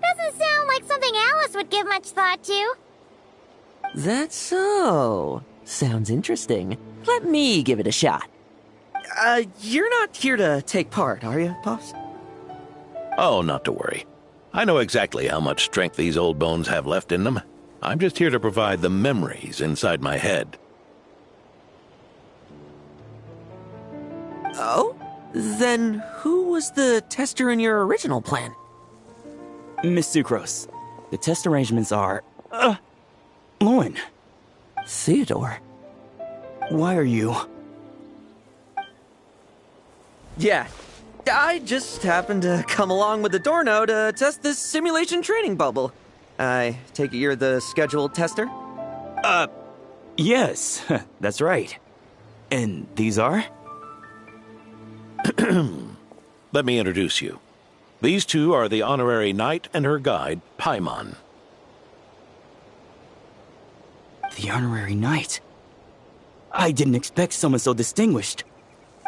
Doesn't sound like something Alice would give much thought to. That's so. Sounds interesting. Let me give it a shot. You're not here to take part, are you, Pops? Oh, not to worry. I know exactly how much strength these old bones have left in them. I'm just here to provide the memories inside my head. Oh? Then who was the tester in your original plan? Miss Sucrose, the test arrangements are... Lohen. Theodore. Why are you... Yeah, I just happened to come along with the Dorno to test this simulation training bubble. I take it you're the scheduled tester? Yes, that's right. And these are? Let me introduce you. These two are the honorary knight and her guide, Paimon. The honorary knight? I didn't expect someone so distinguished.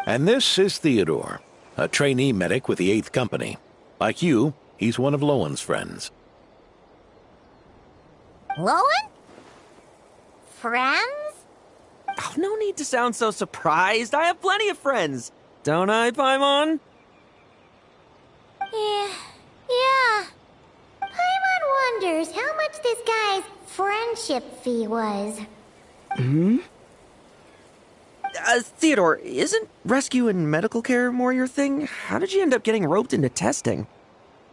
And this is Theodore, a trainee medic with the 8th Company. Like you, he's one of Lohen's friends. Lohen? Friends? Oh, no need to sound so surprised. I have plenty of friends. Don't I, Paimon? Yeah. Paimon wonders how much this guy's friendship fee was. Theodore, isn't rescue and medical care more your thing? How did you end up getting roped into testing?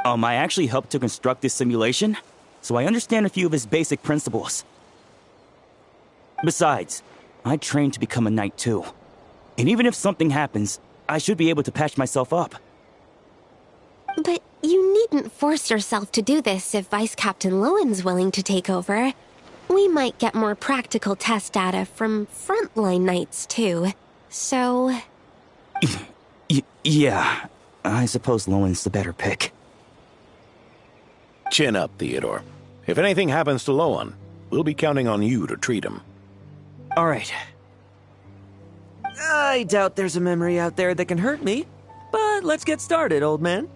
I actually helped to construct this simulation, so I understand a few of its basic principles. Besides, I trained to become a knight too. And even if something happens, I should be able to patch myself up. But you needn't force yourself to do this if Vice Captain Lowen's willing to take over. We might get more practical test data from frontline knights too. So... Yeah, I suppose Lowen's the better pick. Chin up, Theodore. If anything happens to Lohen, we'll be counting on you to treat him. All right. I doubt there's a memory out there that can hurt me, but let's get started, old man.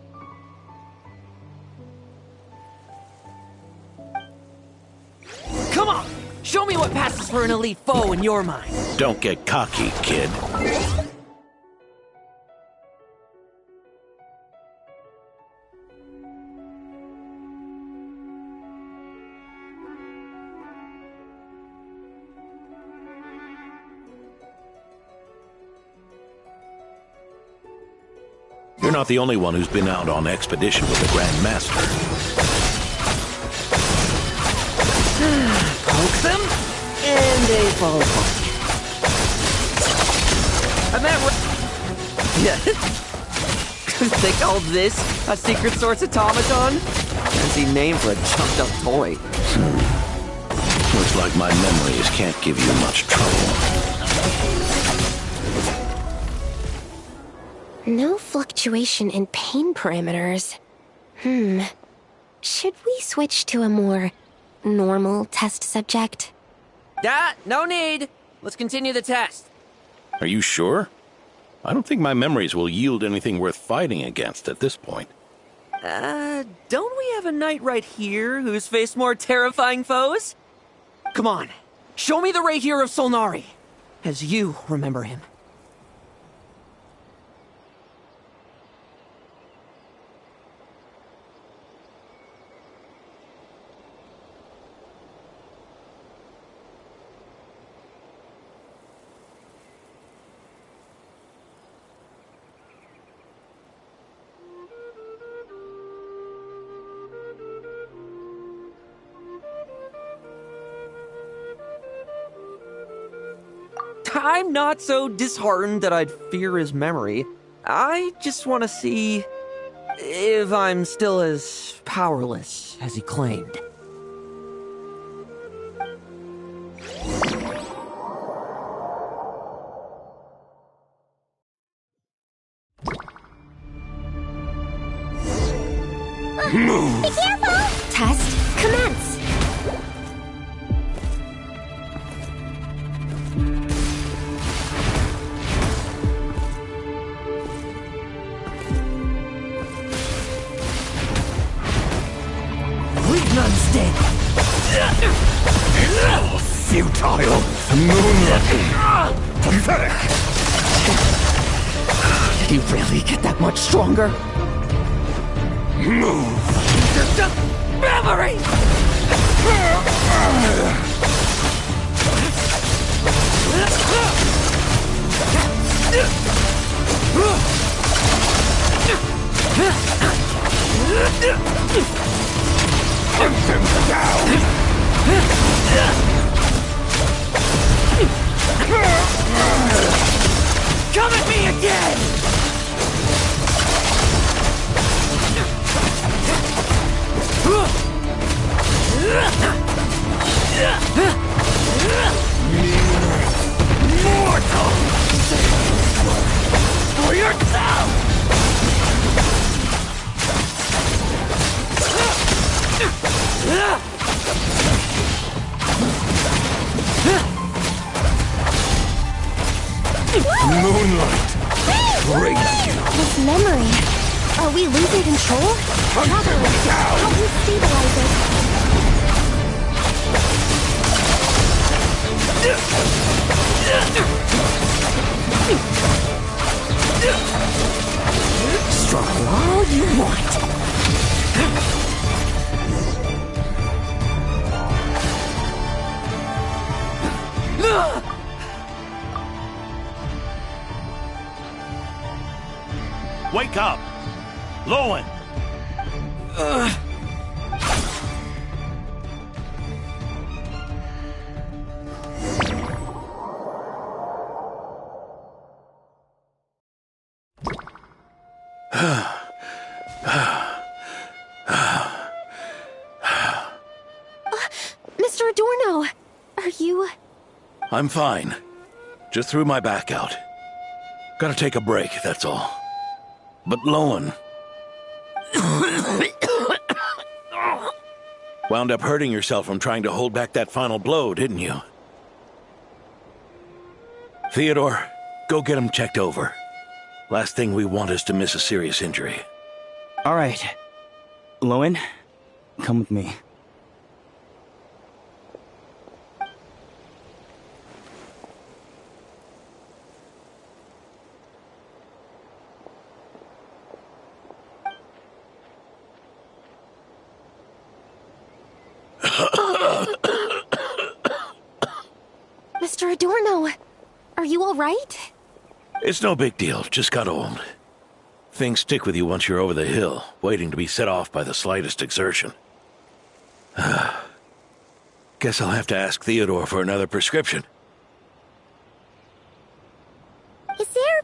Come on! Show me what passes for an elite foe in your mind. Don't get cocky, kid. You're not the only one who's been out on expedition with the Grand Master. Poke them, and they fall apart. I meant... Yeah. They call this a secret source automaton? Fancy name for a chunked-up toy. Looks like my memories can't give you much trouble. No fluctuation in pain parameters. Should we switch to a more normal test subject? No need. Let's continue the test. Are you sure? I don't think my memories will yield anything worth fighting against at this point. Don't we have a knight right here who's faced more terrifying foes? Come on, show me the Rahier of Solnari, as you remember him. I'm not so disheartened that I'd fear his memory. I just want to see if I'm still as powerless as he claimed. Move! Be careful! Test commence! Nuns dead. Futile. Moonlight. Pathetic. Did he really get that much stronger? Move. Just a memory. Hunt them down! Come at me again! Mortal! For yourself! Moonlight! Praise you! This memory. Are we losing control? Hunt them down! Help me stabilize it. Struggle all you want. Wake up! Lohen! Mr. Adorno, are you... I'm fine. Just threw my back out. Gotta take a break, that's all. But Lohen... wound up hurting yourself from trying to hold back that final blow, didn't you? Theodore, go get him checked over. Last thing we want is to miss a serious injury. All right. Lohen, come with me. Mr. Adorno, are you all right? It's no big deal, just got old. Things stick with you once you're over the hill, waiting to be set off by the slightest exertion. Guess I'll have to ask Theodore for another prescription. Is there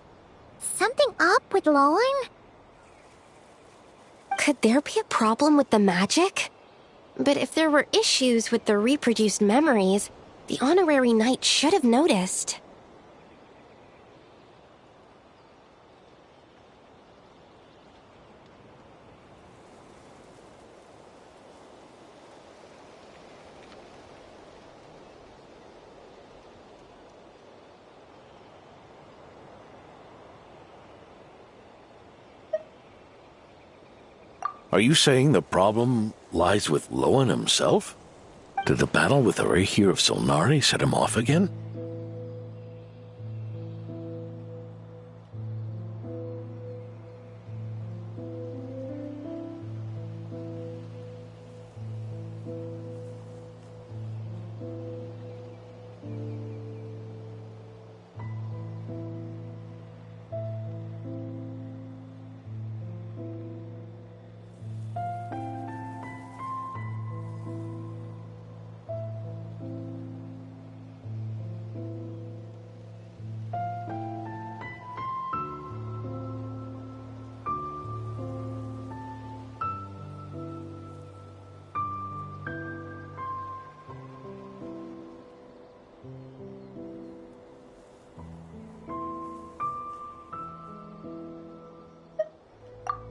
something up with Lohen? Could there be a problem with the magic? But if there were issues with the reproduced memories, the honorary knight should have noticed. Are you saying the problem lies with Lohen himself? Did the battle with the Rahir of Solnari set him off again?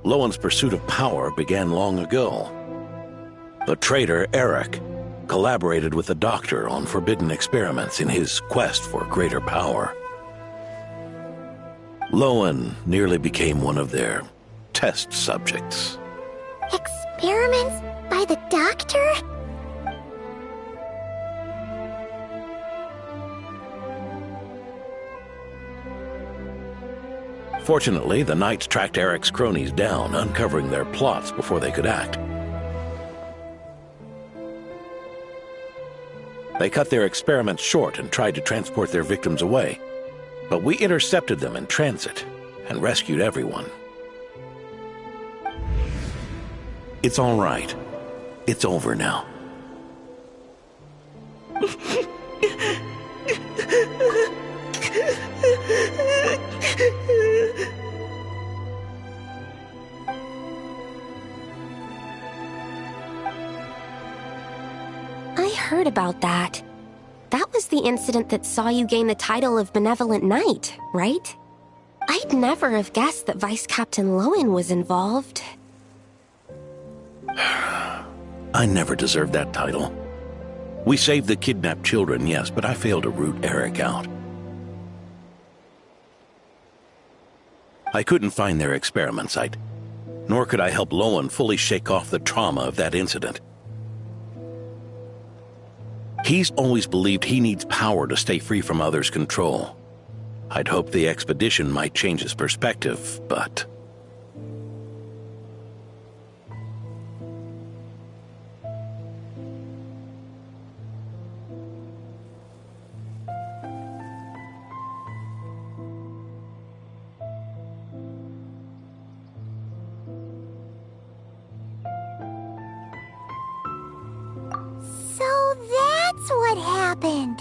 Lohen's pursuit of power began long ago. The traitor, Eric, collaborated with the Doctor on forbidden experiments in his quest for greater power. Lohen nearly became one of their test subjects. Experiments by the Doctor? Fortunately, the Knights tracked Eric's cronies down, uncovering their plots before they could act. They cut their experiments short and tried to transport their victims away, but we intercepted them in transit and rescued everyone. It's all right. It's over now. I heard about that. That was the incident that saw you gain the title of Benevolent Knight, right? I'd never have guessed that Vice Captain Lohen was involved. I never deserved that title. We saved the kidnapped children, yes, but I failed to root Eric out. I couldn't find their experiment site, nor could I help Lohen fully shake off the trauma of that incident. He's always believed he needs power to stay free from others' control. I'd hoped the expedition might change his perspective, but... So that's what happened.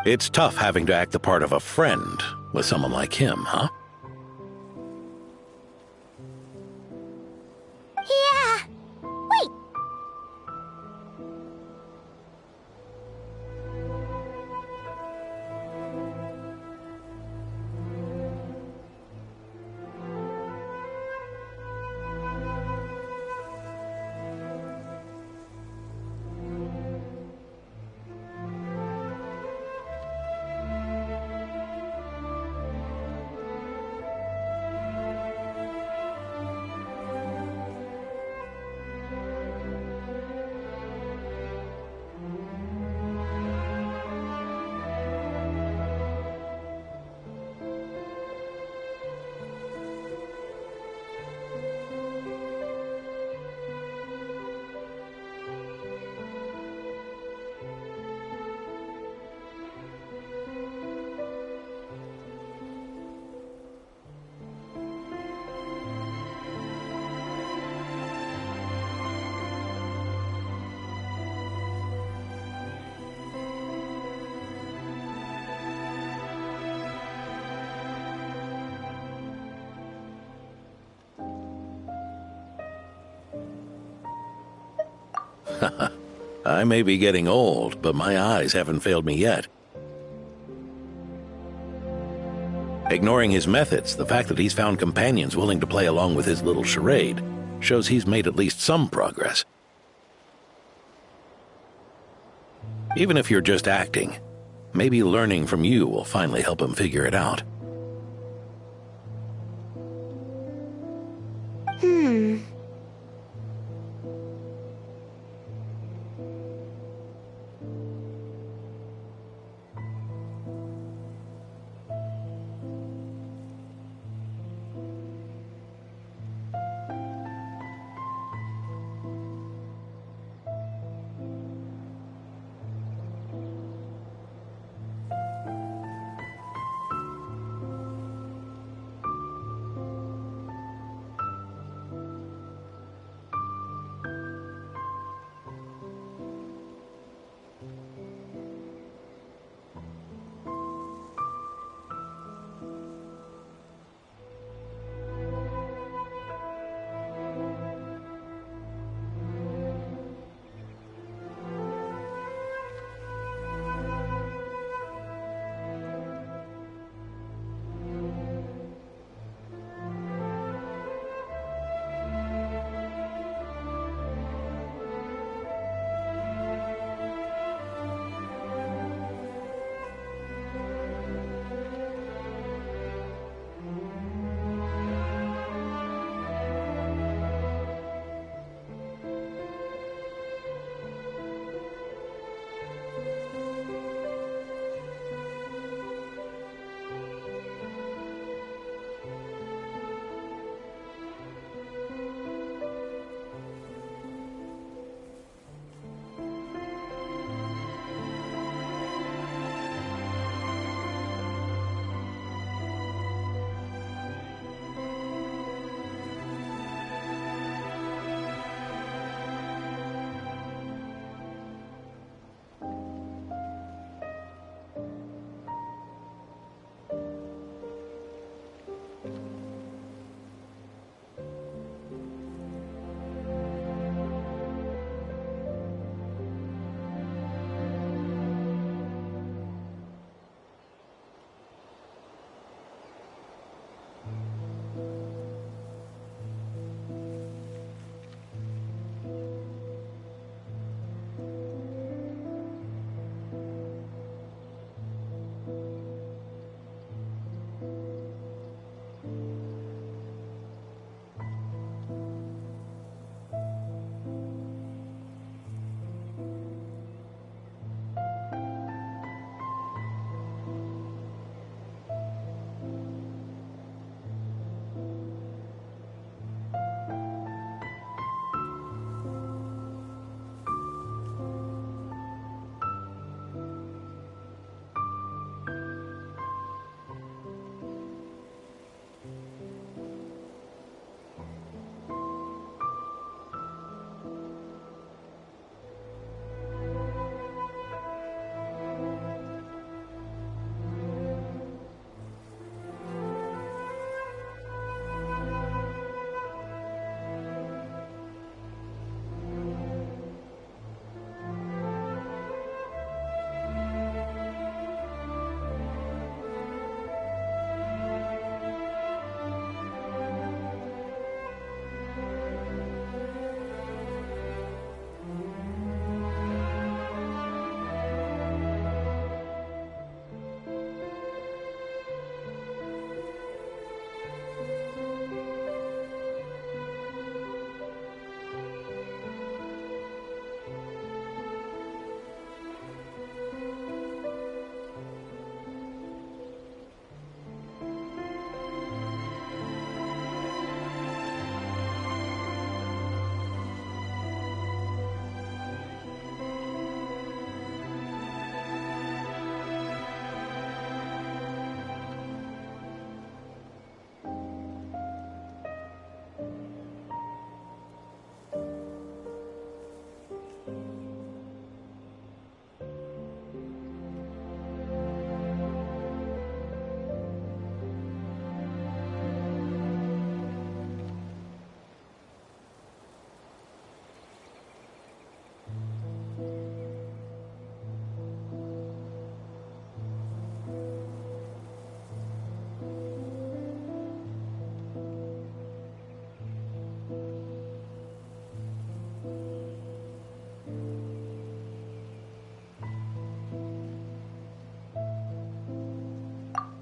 It's tough having to act the part of a friend with someone like him, huh? Yeah. Wait. I may be getting old, but my eyes haven't failed me yet. Ignoring his methods, the fact that he's found companions willing to play along with his little charade shows he's made at least some progress. Even if you're just acting, maybe learning from you will finally help him figure it out.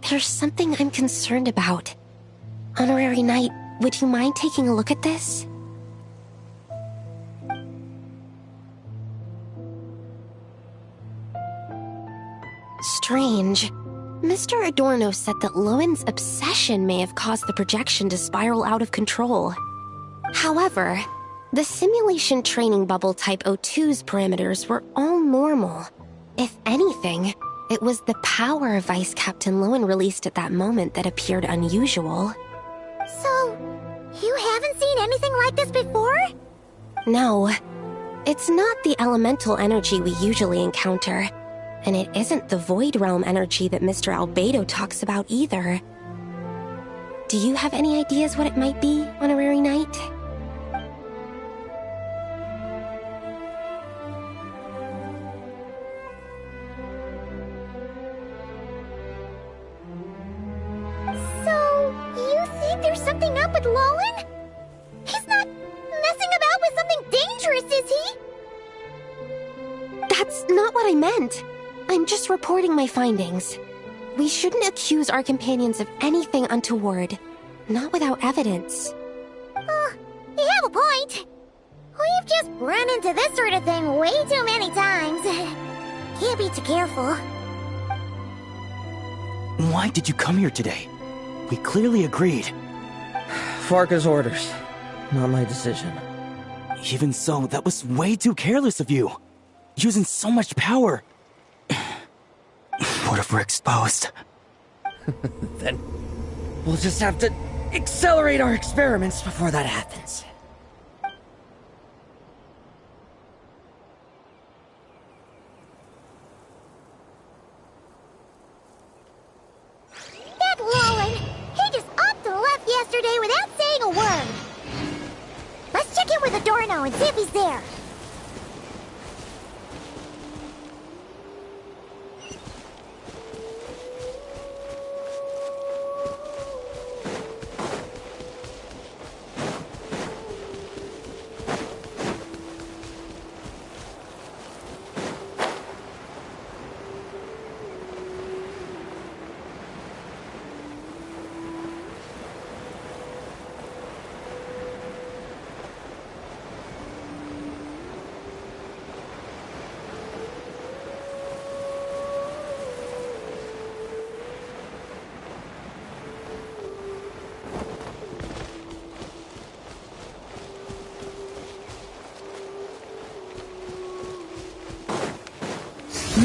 there's something I'm concerned about. Honorary Knight, would you mind taking a look at this? Strange. Mr. Adorno said that Lohen's obsession may have caused the projection to spiral out of control. However, the simulation training bubble Type O2's parameters were all normal. If anything, it was the power Vice Captain Lohen released at that moment that appeared unusual. So, you haven't seen anything like this before? No. It's not the elemental energy we usually encounter. And it isn't the Void Realm energy that Mr. Albedo talks about either. Do you have any ideas what it might be, Honorary Knight? So, you think there's something up with Lohen? He's not messing about with something dangerous, is he? That's not what I meant. I'm just reporting my findings. We shouldn't accuse our companions of anything untoward. Not without evidence. You have a point. We've just run into this sort of thing way too many times. Can't be too careful. Why did you come here today? We clearly agreed. Farka's orders, not my decision. Even so, that was way too careless of you. Using so much power. What if we're exposed? Then we'll just have to accelerate our experiments before that happens. That Lohen, he just upped and left yesterday without saying a word. Let's check in with Adorno and see if he's there.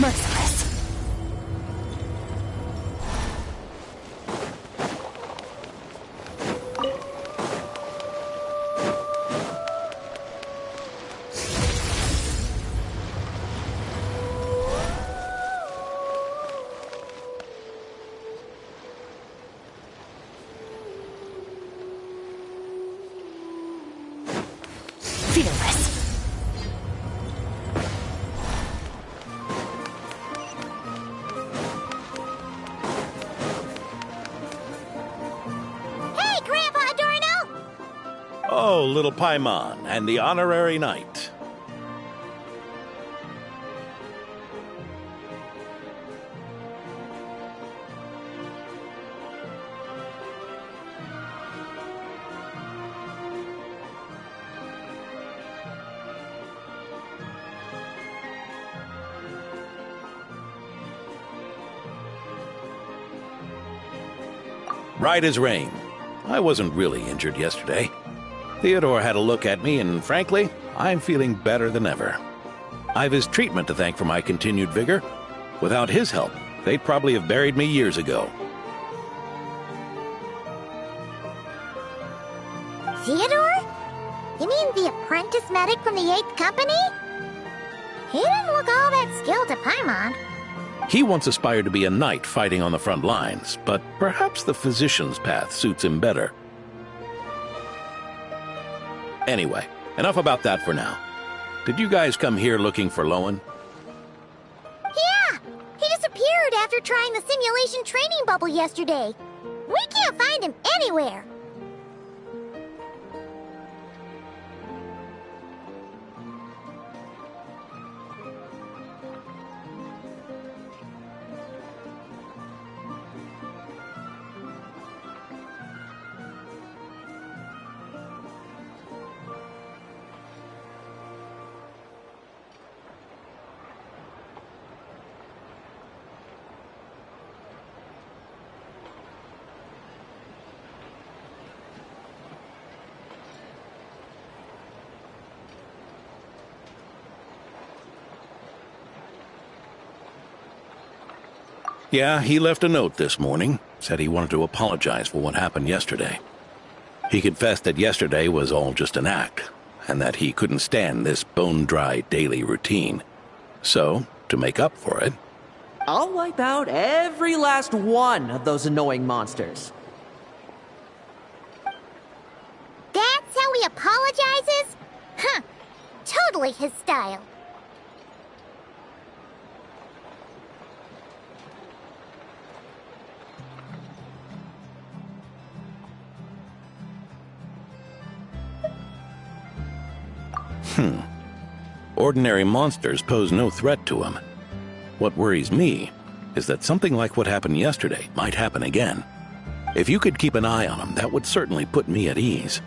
Merciless. Fearless. Oh, little Paimon and the Honorary Knight. Right as rain. I wasn't really injured yesterday. Theodore had a look at me, and frankly, I'm feeling better than ever. I've his treatment to thank for my continued vigor. Without his help, they'd probably have buried me years ago. Theodore? You mean the apprentice medic from the 8th Company? He didn't look all that skilled to Paimon. He once aspired to be a knight fighting on the front lines, but perhaps the physician's path suits him better. Anyway, enough about that for now. Did you guys come here looking for Lohen? Yeah! He disappeared after trying the simulation training bubble yesterday. We can't find him anywhere. Yeah, he left a note this morning. Said he wanted to apologize for what happened yesterday. He confessed that yesterday was all just an act, and that he couldn't stand this bone-dry daily routine. So, to make up for it... I'll wipe out every last one of those annoying monsters. That's how he apologizes? Huh. Totally his style. Ordinary monsters pose no threat to him. What worries me is that something like what happened yesterday might happen again. If you could keep an eye on him, that would certainly put me at ease.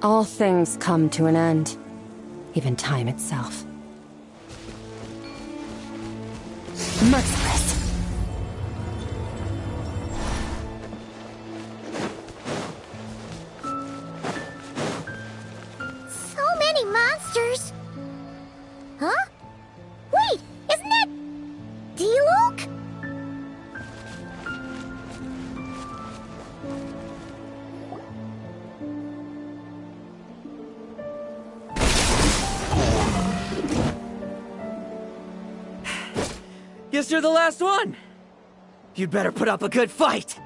All things come to an end, even time itself. Merciless. So many monsters. Huh? Wait, isn't that D-Luke? Guess you're the last one. You'd better put up a good fight.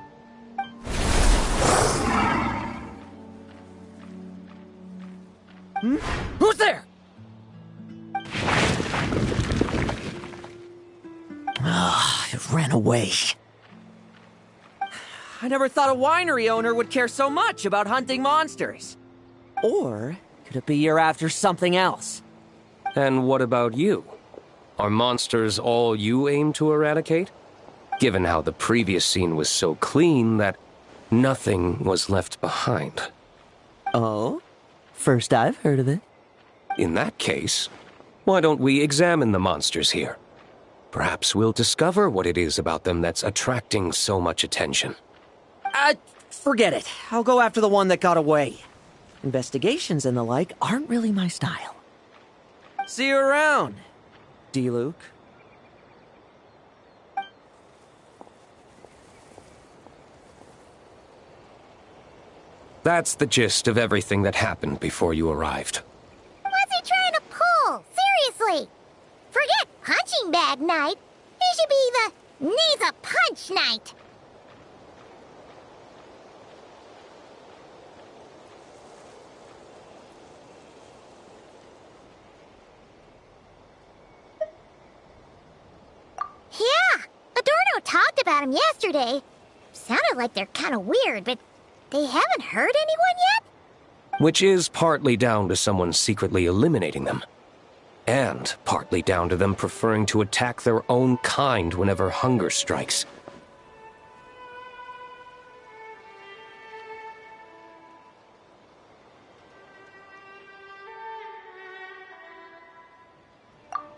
Who's there? It ran away. I never thought a winery owner would care so much about hunting monsters. Or could it be you're after something else? And what about you? Are monsters all you aim to eradicate? Given how the previous scene was so clean that nothing was left behind. Oh? First I've heard of it. In that case, why don't we examine the monsters here? Perhaps we'll discover what it is about them that's attracting so much attention. Forget it. I'll go after the one that got away. Investigations and the like aren't really my style. See you around, D-Luke. That's the gist of everything that happened before you arrived. What's he trying to pull? Seriously! Forget punching bag night. It should be the needs a punch night. Yeah, Adorno talked about him yesterday. Sounded like they're kind of weird, but they haven't hurt anyone yet? Which is partly down to someone secretly eliminating them. And partly down to them preferring to attack their own kind whenever hunger strikes.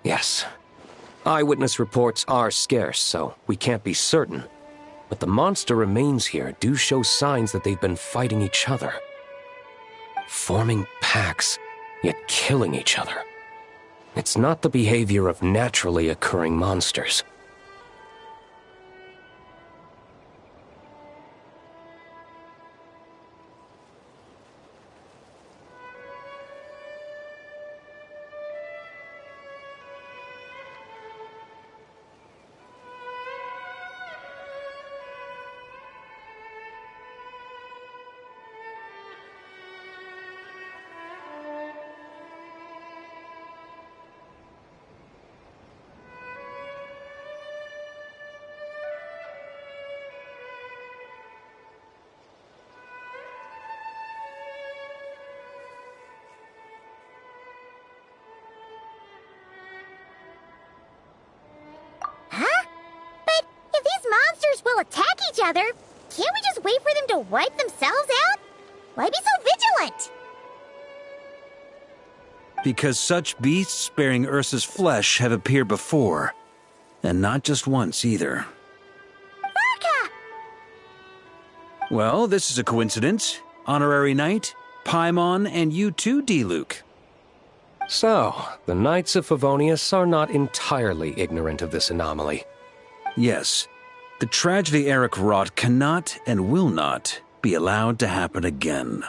Yes. Eyewitness reports are scarce, so we can't be certain. But the monster remains here do show signs that they've been fighting each other. Forming packs, yet killing each other. It's not the behavior of naturally occurring monsters. will attack each other, can't we just wait for them to wipe themselves out? Why be so vigilant? Because such beasts bearing Ursa's flesh have appeared before. And not just once, either. Varka! Well, this is a coincidence. Honorary Knight, Paimon, and you too, D-Luke. So, the Knights of Favonius are not entirely ignorant of this anomaly. Yes. The tragedy Eric wrought cannot and will not be allowed to happen again.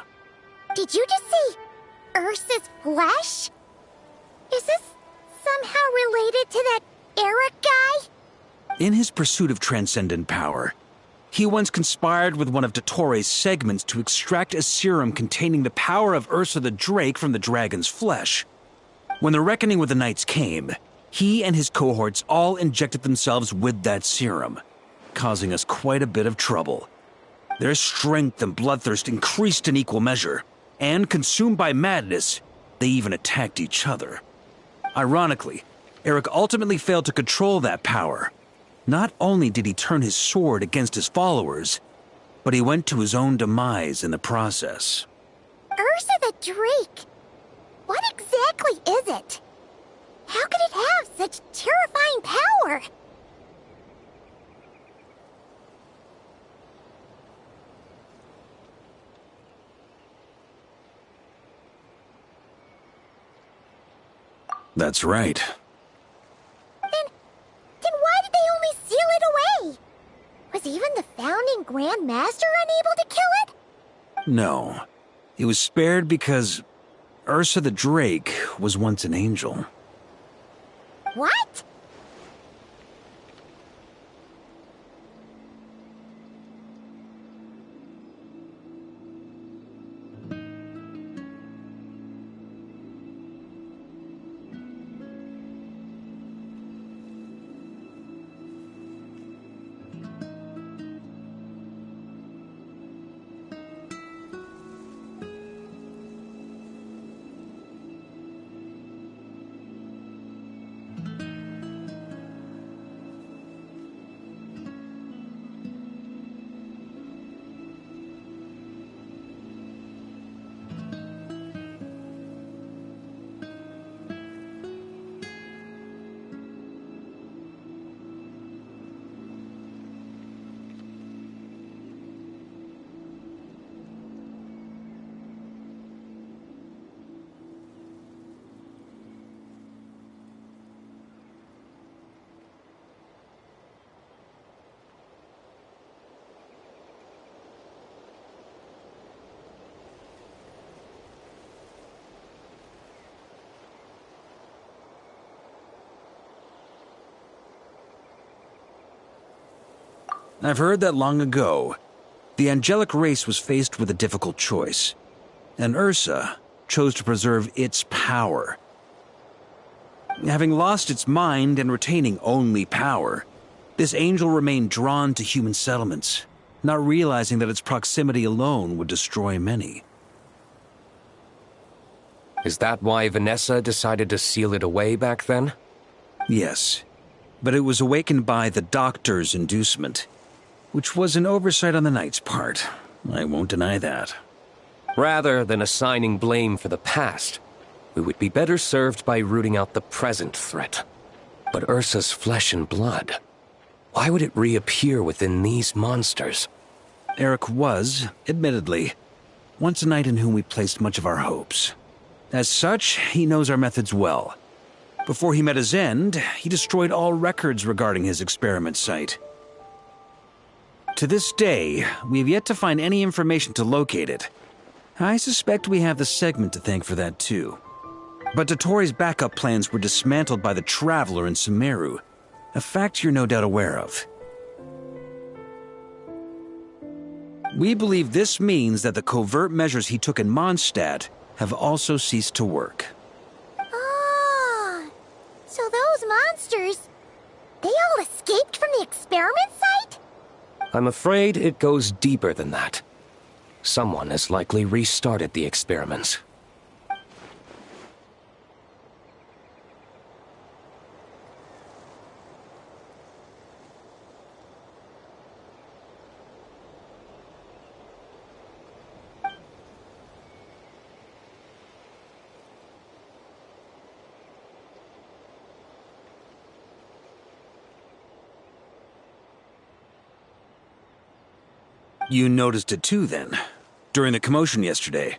Did you just see Ursa's flesh? Is this somehow related to that Eric guy? In his pursuit of transcendent power, he once conspired with one of Dottoro's segments to extract a serum containing the power of Ursa the Drake from the dragon's flesh. When the reckoning with the Knights came, he and his cohorts all injected themselves with that serum, causing us quite a bit of trouble. Their strength and bloodthirst increased in equal measure, and consumed by madness, they even attacked each other. Ironically, Eric ultimately failed to control that power. Not only did he turn his sword against his followers, but he went to his own demise in the process. Ursa the Drake? What exactly is it? How could it have such terrifying power? That's right. Then why did they only seal it away? Was even the founding Grand Master unable to kill it? No. It was spared because Ursa the Drake was once an angel. What? I've heard that long ago, the angelic race was faced with a difficult choice, and Ursa chose to preserve its power. Having lost its mind and retaining only power, this angel remained drawn to human settlements, not realizing that its proximity alone would destroy many. Is that why Vanessa decided to seal it away back then? Yes, but it was awakened by the Doctor's inducement, which was an oversight on the Knight's part. I won't deny that. Rather than assigning blame for the past, we would be better served by rooting out the present threat. But Ursa's flesh and blood, why would it reappear within these monsters? Eric was, admittedly, once a knight in whom we placed much of our hopes. As such, he knows our methods well. Before he met his end, he destroyed all records regarding his experiment site. To this day, we have yet to find any information to locate it. I suspect we have the segment to thank for that too. But Dottoro's backup plans were dismantled by the Traveler in Sumeru, a fact you're no doubt aware of. We believe this means that the covert measures he took in Mondstadt have also ceased to work. Ah, so those monsters, they all escaped from the experiment site? I'm afraid it goes deeper than that. Someone has likely restarted the experiments. You noticed it too, then, during the commotion yesterday.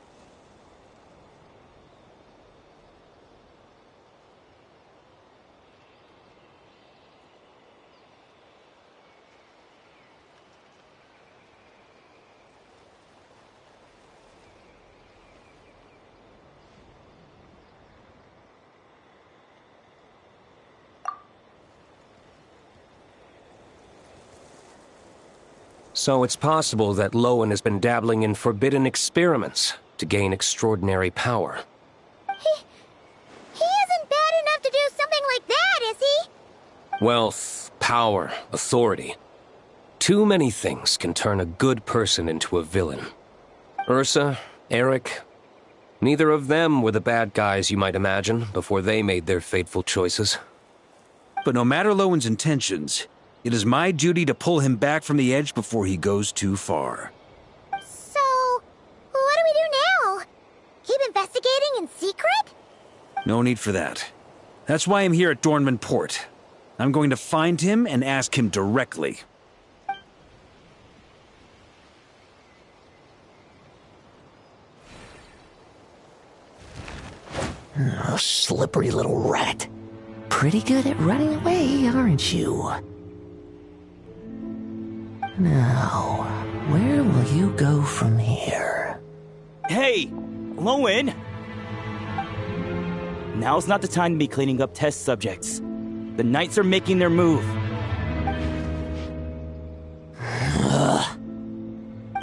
So it's possible that Lohen has been dabbling in forbidden experiments to gain extraordinary power. He isn't bad enough to do something like that, is he? Wealth, power, authority. Too many things can turn a good person into a villain. Ursa, Eric, neither of them were the bad guys you might imagine before they made their fateful choices. But no matter Lowen's intentions, it is my duty to pull him back from the edge before he goes too far. So, what do we do now? Keep investigating in secret? No need for that. That's why I'm here at Dornman Port. I'm going to find him and ask him directly. Oh, slippery little rat. Pretty good at running away, aren't you? Now, where will you go from here? Hey, Lohen! Now's not the time to be cleaning up test subjects. The Knights are making their move.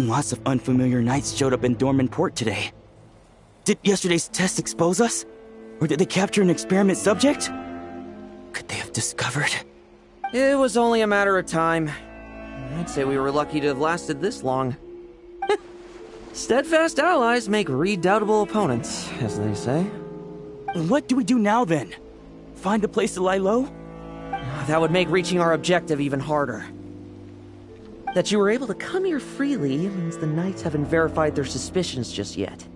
Lots of unfamiliar Knights showed up in Dorman Port today. Did yesterday's test expose us? Or did they capture an experiment subject? Could they have discovered? It was only a matter of time. I'd say we were lucky to have lasted this long. Steadfast allies make redoubtable opponents, as they say. What do we do now, then? Find a place to lie low? That would make reaching our objective even harder. That you were able to come here freely means the Knights haven't verified their suspicions just yet.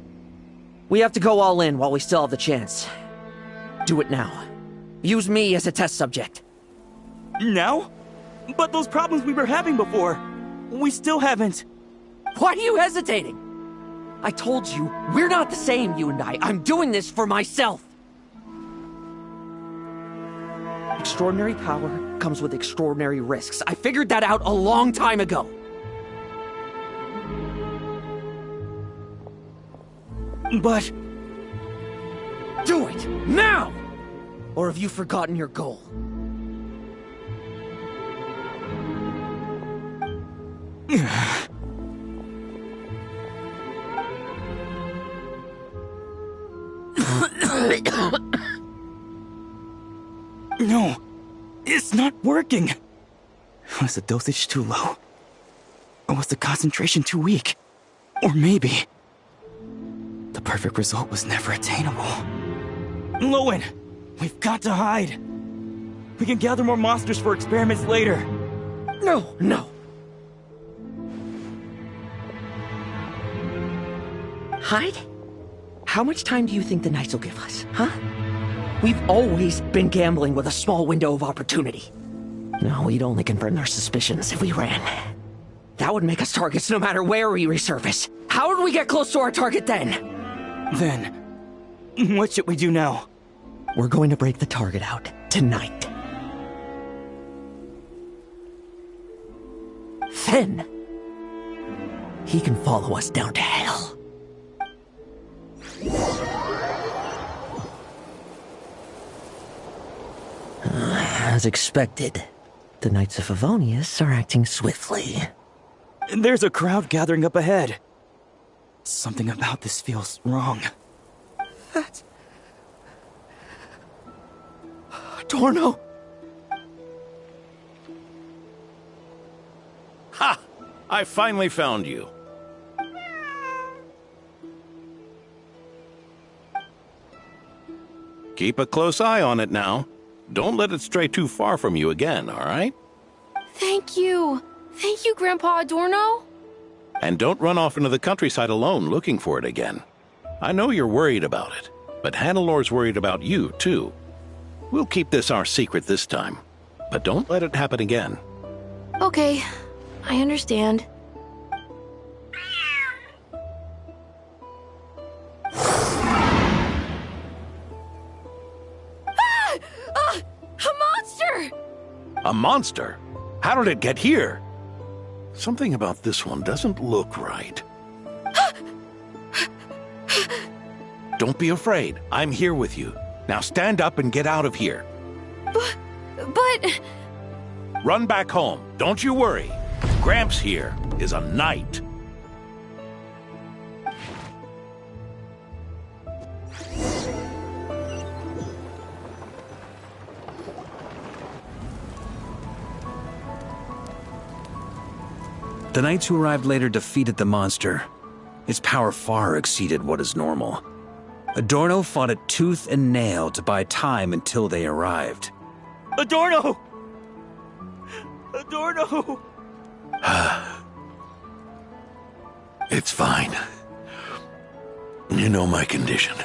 We have to go all in while we still have the chance. Do it now. Use me as a test subject. Now? But those problems we were having before, we still haven't. Why are you hesitating? I told you, we're not the same, you and I. I'm doing this for myself. Extraordinary power comes with extraordinary risks. I figured that out a long time ago. But... do it! Now! Or have you forgotten your goal? No, it's not working. Was the dosage too low? Or was the concentration too weak? Or maybe... the perfect result was never attainable. Lohen, we've got to hide. We can gather more monsters for experiments later. No, no. Hide? How much time do you think the Knights will give us, huh? We've always been gambling with a small window of opportunity. No, we'd only confirm their suspicions if we ran. That would make us targets no matter where we resurface. How would we get close to our target then? Then, what should we do now? We're going to break the target out tonight. Then, he can follow us down to hell. As expected, the Knights of Favonius are acting swiftly. There's a crowd gathering up ahead. Something about this feels wrong. That's... Torno! Ha! I finally found you. Keep a close eye on it now. Don't let it stray too far from you again, all right? Thank you. Thank you, Grandpa Adorno. And don't run off into the countryside alone looking for it again. I know you're worried about it, but Hannelor's worried about you, too. We'll keep this our secret this time, but don't let it happen again. Okay, I understand. A monster? How did it get here? Something about this one doesn't look right. Don't be afraid. I'm here with you. Now stand up and get out of here. But... Run back home. Don't you worry. Gramps here is a knight. The knights who arrived later defeated the monster. Its power far exceeded what is normal. Adorno fought it tooth and nail to buy time until they arrived. Adorno! Adorno! It's fine. You know my condition.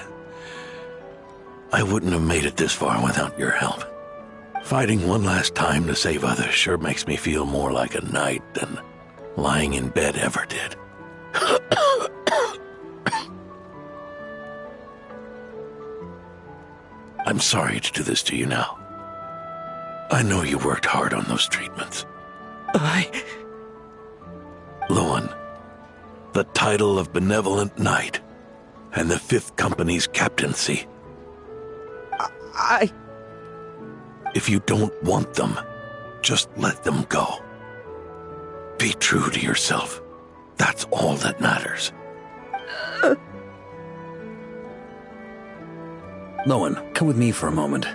I wouldn't have made it this far without your help. Fighting one last time to save others sure makes me feel more like a knight than lying in bed ever did. I'm sorry to do this to you now. I know you worked hard on those treatments. Lohen, the title of Benevolent Knight and the 5th Company's captaincy. If you don't want them, just let them go. Be true to yourself. That's all that matters. Lohen, come with me for a moment.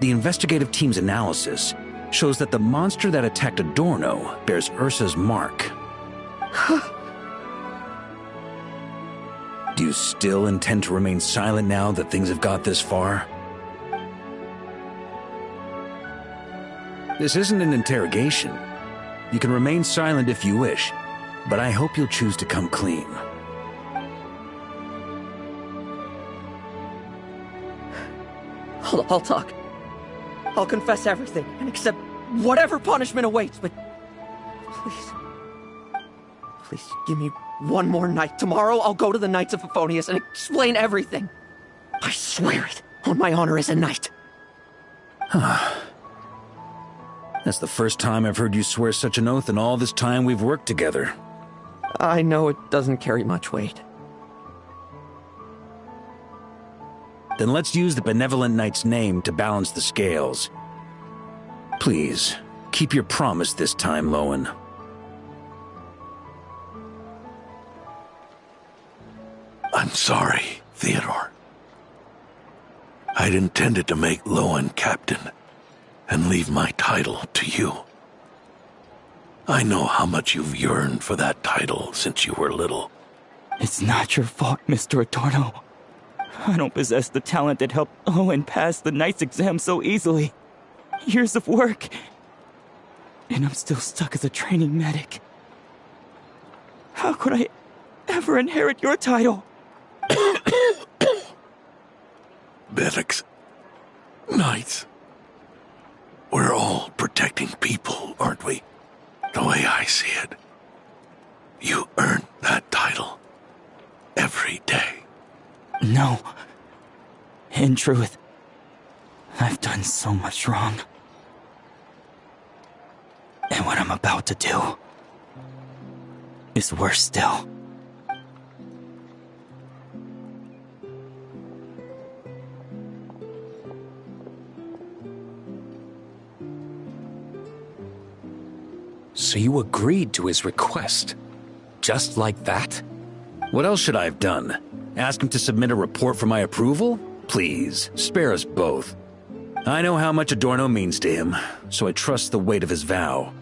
The investigative team's analysis shows that the monster that attacked Adorno bears Ursa's mark. Do you still intend to remain silent now that things have got this far? This isn't an interrogation. You can remain silent if you wish, but I hope you'll choose to come clean. I'll talk. I'll confess everything and accept whatever punishment awaits, but please give me one more night. Tomorrow I'll go to the Knights of Favonius and explain everything. I swear it on my honor as a knight. That's the first time I've heard you swear such an oath in all this time we've worked together. I know it doesn't carry much weight. Then let's use the Benevolent Knight's name to balance the scales. Please, keep your promise this time, Lohen. I'm sorry, Theodore. I'd intended to make Lohen captain and leave my title to you. I know how much you've yearned for that title since you were little. It's not your fault, Mr. Adorno. I don't possess the talent that helped Lohen pass the Knight's exam so easily. Years of work. And I'm still stuck as a training medic. How could I ever inherit your title? Medics. Knights. We're all protecting people, aren't we? The way I see it. You earned that title. Every day. No. In truth, I've done so much wrong. And what I'm about to do is worse still. So you agreed to his request? Just like that? What else should I have done? Ask him to submit a report for my approval? Please, spare us both. I know how much Adorno means to him, so I trust the weight of his vow.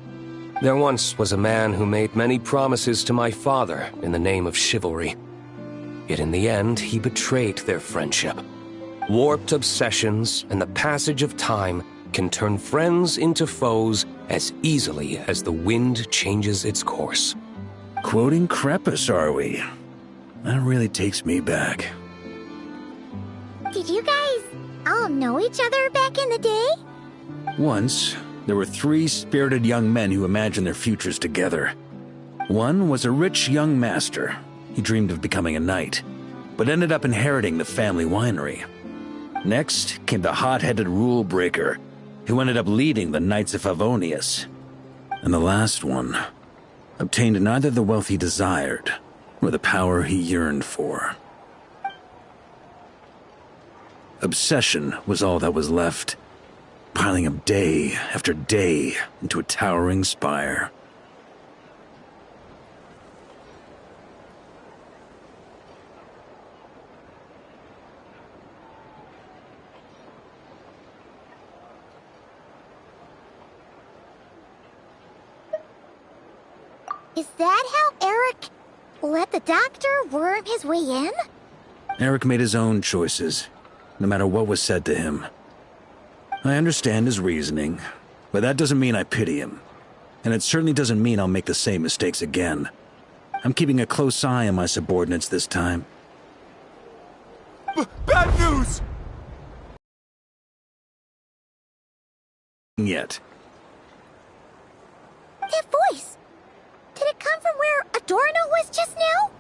There once was a man who made many promises to my father in the name of chivalry. Yet in the end, he betrayed their friendship. Warped obsessions and the passage of time can turn friends into foes as easily as the wind changes its course. Quoting Crepus, are we? That really takes me back. Did you guys all know each other back in the day? Once, there were 3 spirited young men who imagined their futures together. One was a rich young master. He dreamed of becoming a knight, but ended up inheriting the family winery. Next came the hot-headed rule breaker, who ended up leading the Knights of Favonius. And the last one obtained neither the wealth he desired, nor the power he yearned for. Obsession was all that was left, piling up day after day into a towering spire. Is that how Eric let the doctor worm his way in? Eric made his own choices, no matter what was said to him. I understand his reasoning, but that doesn't mean I pity him. And it certainly doesn't mean I'll make the same mistakes again. I'm keeping a close eye on my subordinates this time. Bad news! Yet. That voice! Did it come from where Adorno was just now?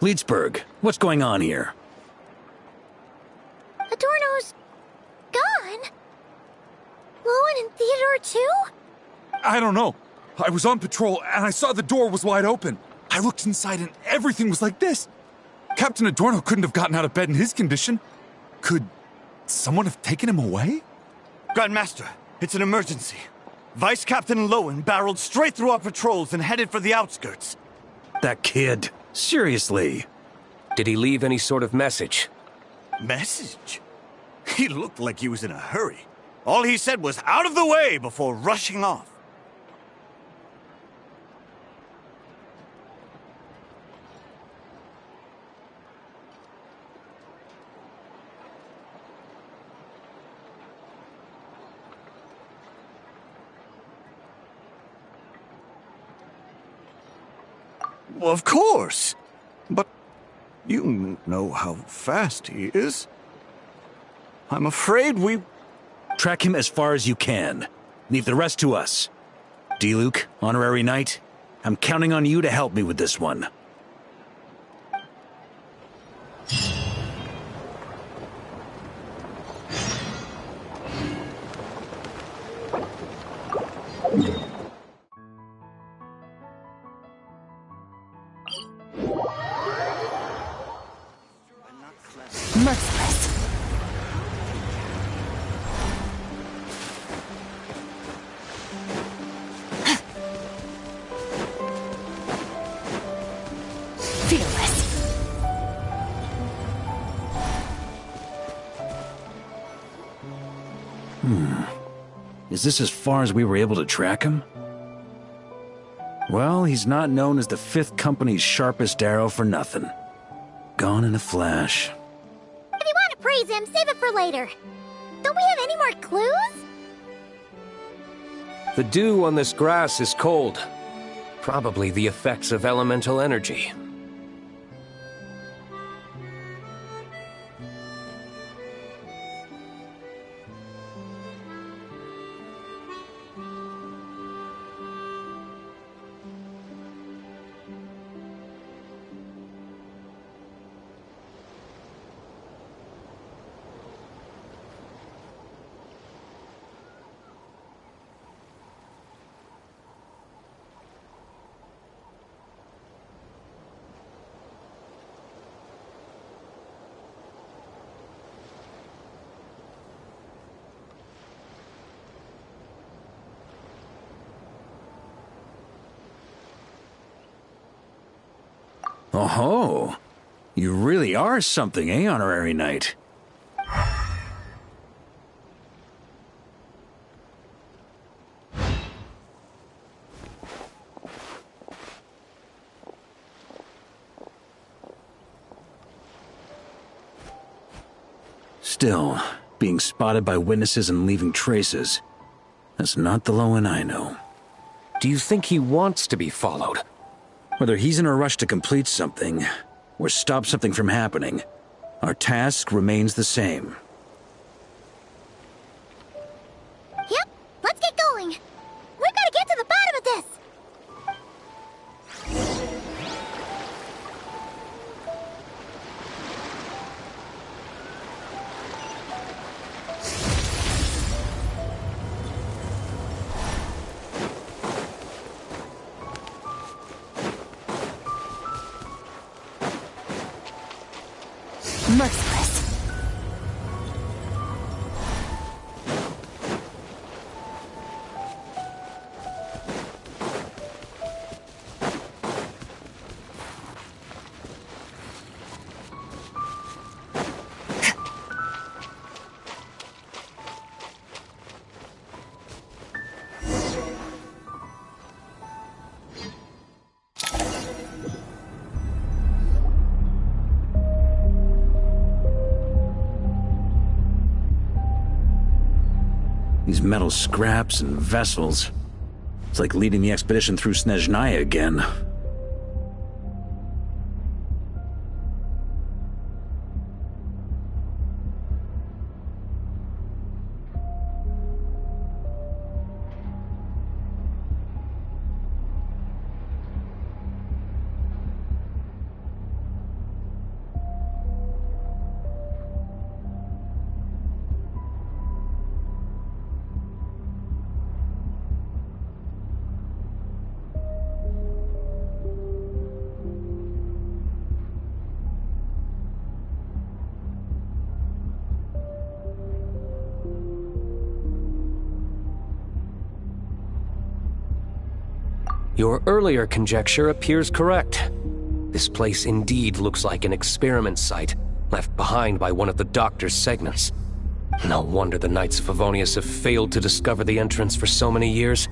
Leedsburg, what's going on here? Adorno's gone. Lohen and Theodore too? I don't know. I was on patrol and I saw the door was wide open. I looked inside and everything was like this. Captain Adorno couldn't have gotten out of bed in his condition. Could someone have taken him away? Grandmaster, it's an emergency. Vice Captain Lohen barreled straight through our patrols and headed for the outskirts. That kid. Seriously. Did he leave any sort of message? Message? He looked like he was in a hurry. All he said was out of the way before rushing off. Well, of course. But you know how fast he is. I'm afraid we... Track him as far as you can. Leave the rest to us. D-Luke, honorary knight, I'm counting on you to help me with this one. Merciless. Fearless. Is this as far as we were able to track him? Well, he's not known as the 5th Company's sharpest arrow for nothing. Gone in a flash. If you want to praise him, save it for later. Don't we have any more clues? The dew on this grass is cold. Probably the effects of elemental energy. Oh, you really are something, eh, Honorary Knight? Still, being spotted by witnesses and leaving traces, that's not the Lohen I know. Do you think he wants to be followed? Whether he's in a rush to complete something, or stop something from happening, our task remains the same. Yep, let's get going. We've got to get to the bottom of this. Merciless. These metal scraps and vessels. It's like leading the expedition through Snezhnaya again. Your earlier conjecture appears correct. This place indeed looks like an experiment site, left behind by one of the Doctor's segments. No wonder the Knights of Favonius have failed to discover the entrance for so many years.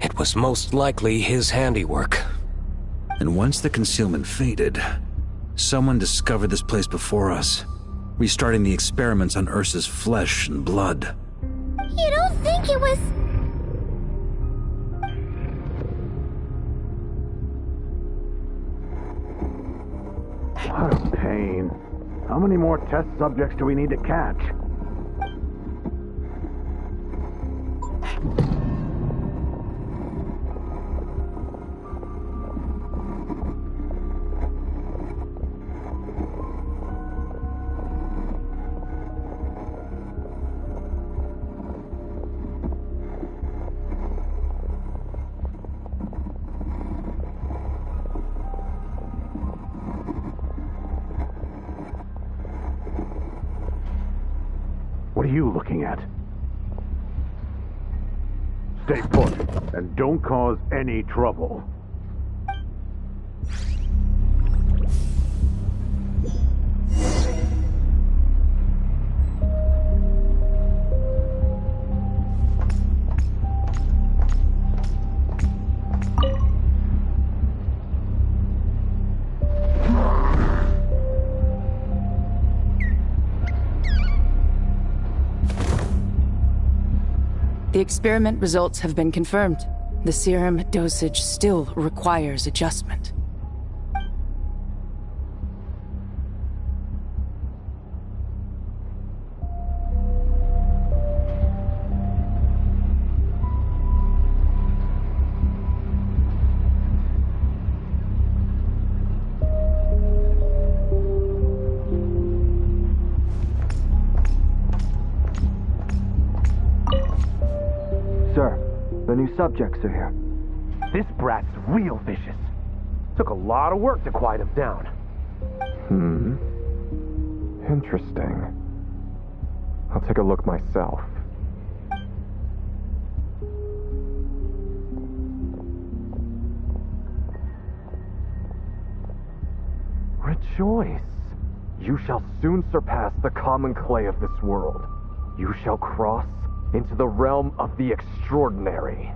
It was most likely his handiwork. And once the concealment faded, someone discovered this place before us, restarting the experiments on Ursa's flesh and blood. You don't think it was... What a pain. How many more test subjects do we need to catch? What are you looking at? Stay put, and don't cause any trouble. The experiment results have been confirmed. The serum dosage still requires adjustment. Sir, the new subjects are here. This brat's real vicious. Took a lot of work to quiet him down. Interesting. I'll take a look myself. Rejoice. You shall soon surpass the common clay of this world. You shall cross into the realm of the extraordinary.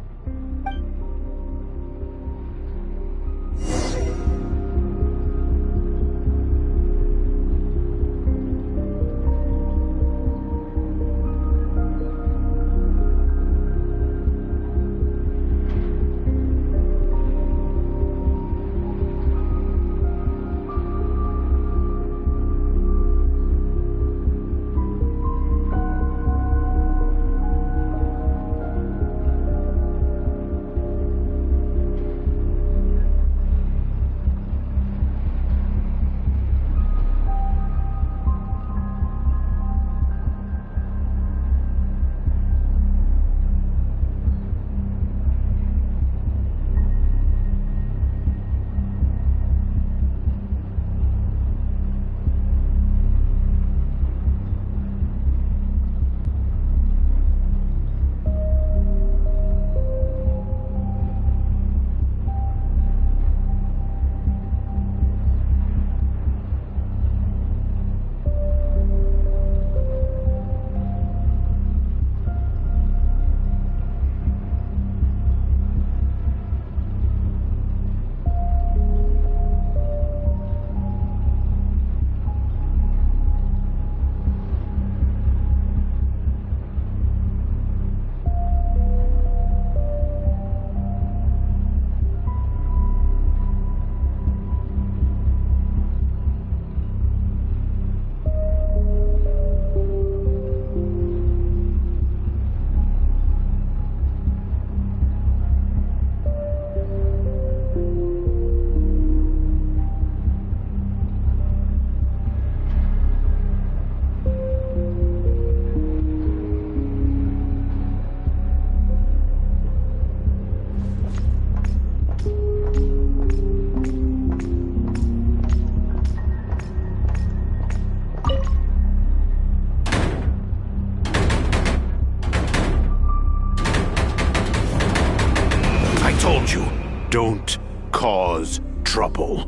Don't cause trouble.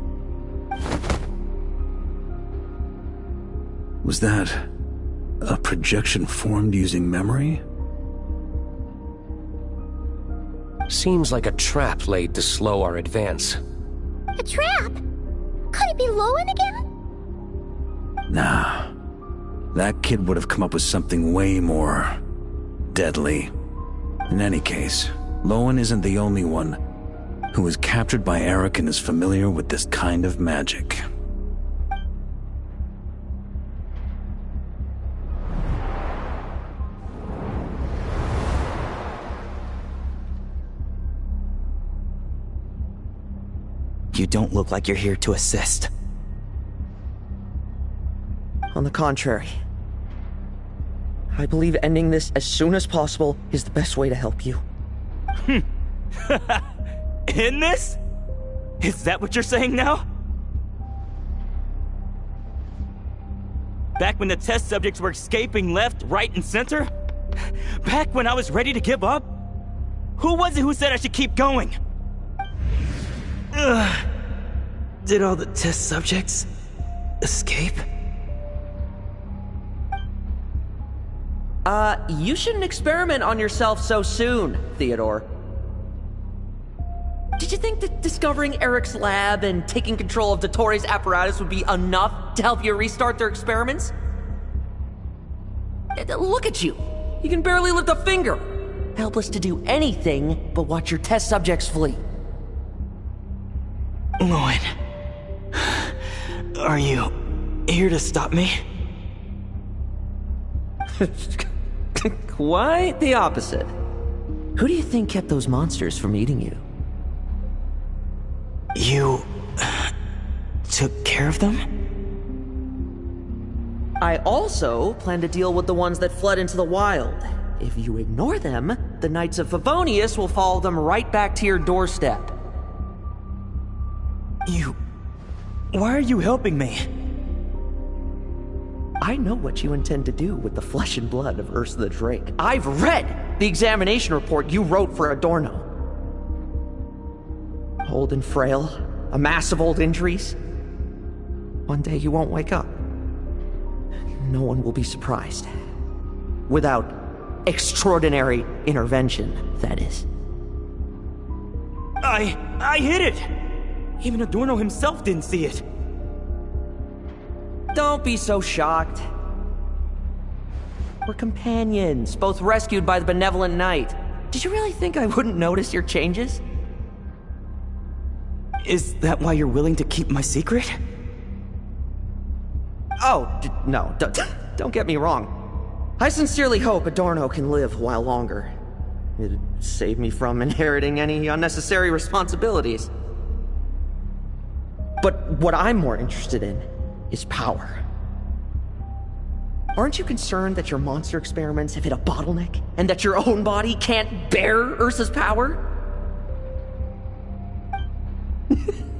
Was that a projection formed using memory? Seems like a trap laid to slow our advance. A trap? Could it be Lohen again? Nah. That kid would have come up with something way more deadly. In any case, Lohen isn't the only one who was captured by Eric and is familiar with this kind of magic. You don't look like you're here to assist. On the contrary, I believe ending this as soon as possible is the best way to help you. In this? Is that what you're saying now? Back when the test subjects were escaping left, right, and center? Back when I was ready to give up? Who was it who said I should keep going? Did all the test subjects escape? You shouldn't experiment on yourself so soon, Theodore. Did you think that discovering Eric's lab and taking control of Dottores' apparatus would be enough to help you restart their experiments? Look at you. You can barely lift a finger. Helpless to do anything but watch your test subjects flee. Lohen, are you here to stop me? Quite the opposite. Who do you think kept those monsters from eating you? You took care of them? I also plan to deal with the ones that fled into the wild. If you ignore them, the Knights of Favonius will follow them right back to your doorstep. Why are you helping me? I know what you intend to do with the flesh and blood of Ursa the Drake. I've read the examination report you wrote for Adorno. Old and frail, a mass of old injuries. one day you won't wake up. No one will be surprised. Without extraordinary intervention, that is. I hit it! Even Adorno himself didn't see it. Don't be so shocked. We're companions, both rescued by the benevolent knight. Did you really think I wouldn't notice your changes? Is that why you're willing to keep my secret? Oh, no, don't get me wrong. I sincerely hope Adorno can live a while longer. It'd save me from inheriting any unnecessary responsibilities. But what I'm more interested in is power. Aren't you concerned that your monster experiments have hit a bottleneck, and that your own body can't bear Ursa's power?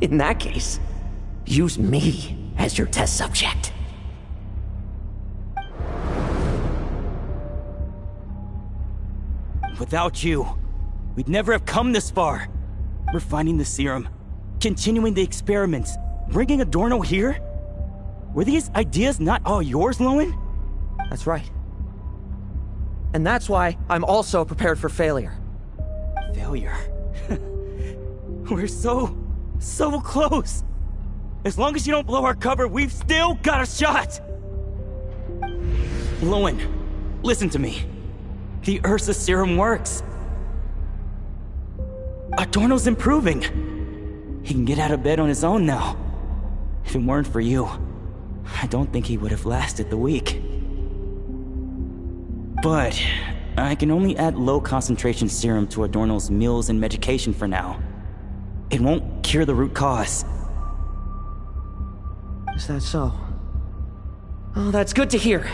In that case, use me as your test subject. Without you, we'd never have come this far. Refining the serum, continuing the experiments, bringing Adorno here? Were these ideas not all yours, Lohen? That's right. And that's why I'm also prepared for failure. Failure? We're so close. As long as you don't blow our cover, we've still got a shot! Lohen, listen to me. The Ursa serum works. Adorno's improving. He can get out of bed on his own now. If it weren't for you, I don't think he would have lasted the week. But I can only add low concentration serum to Adorno's meals and medication for now. It won't cure the root cause. Is that so? Oh, that's good to hear.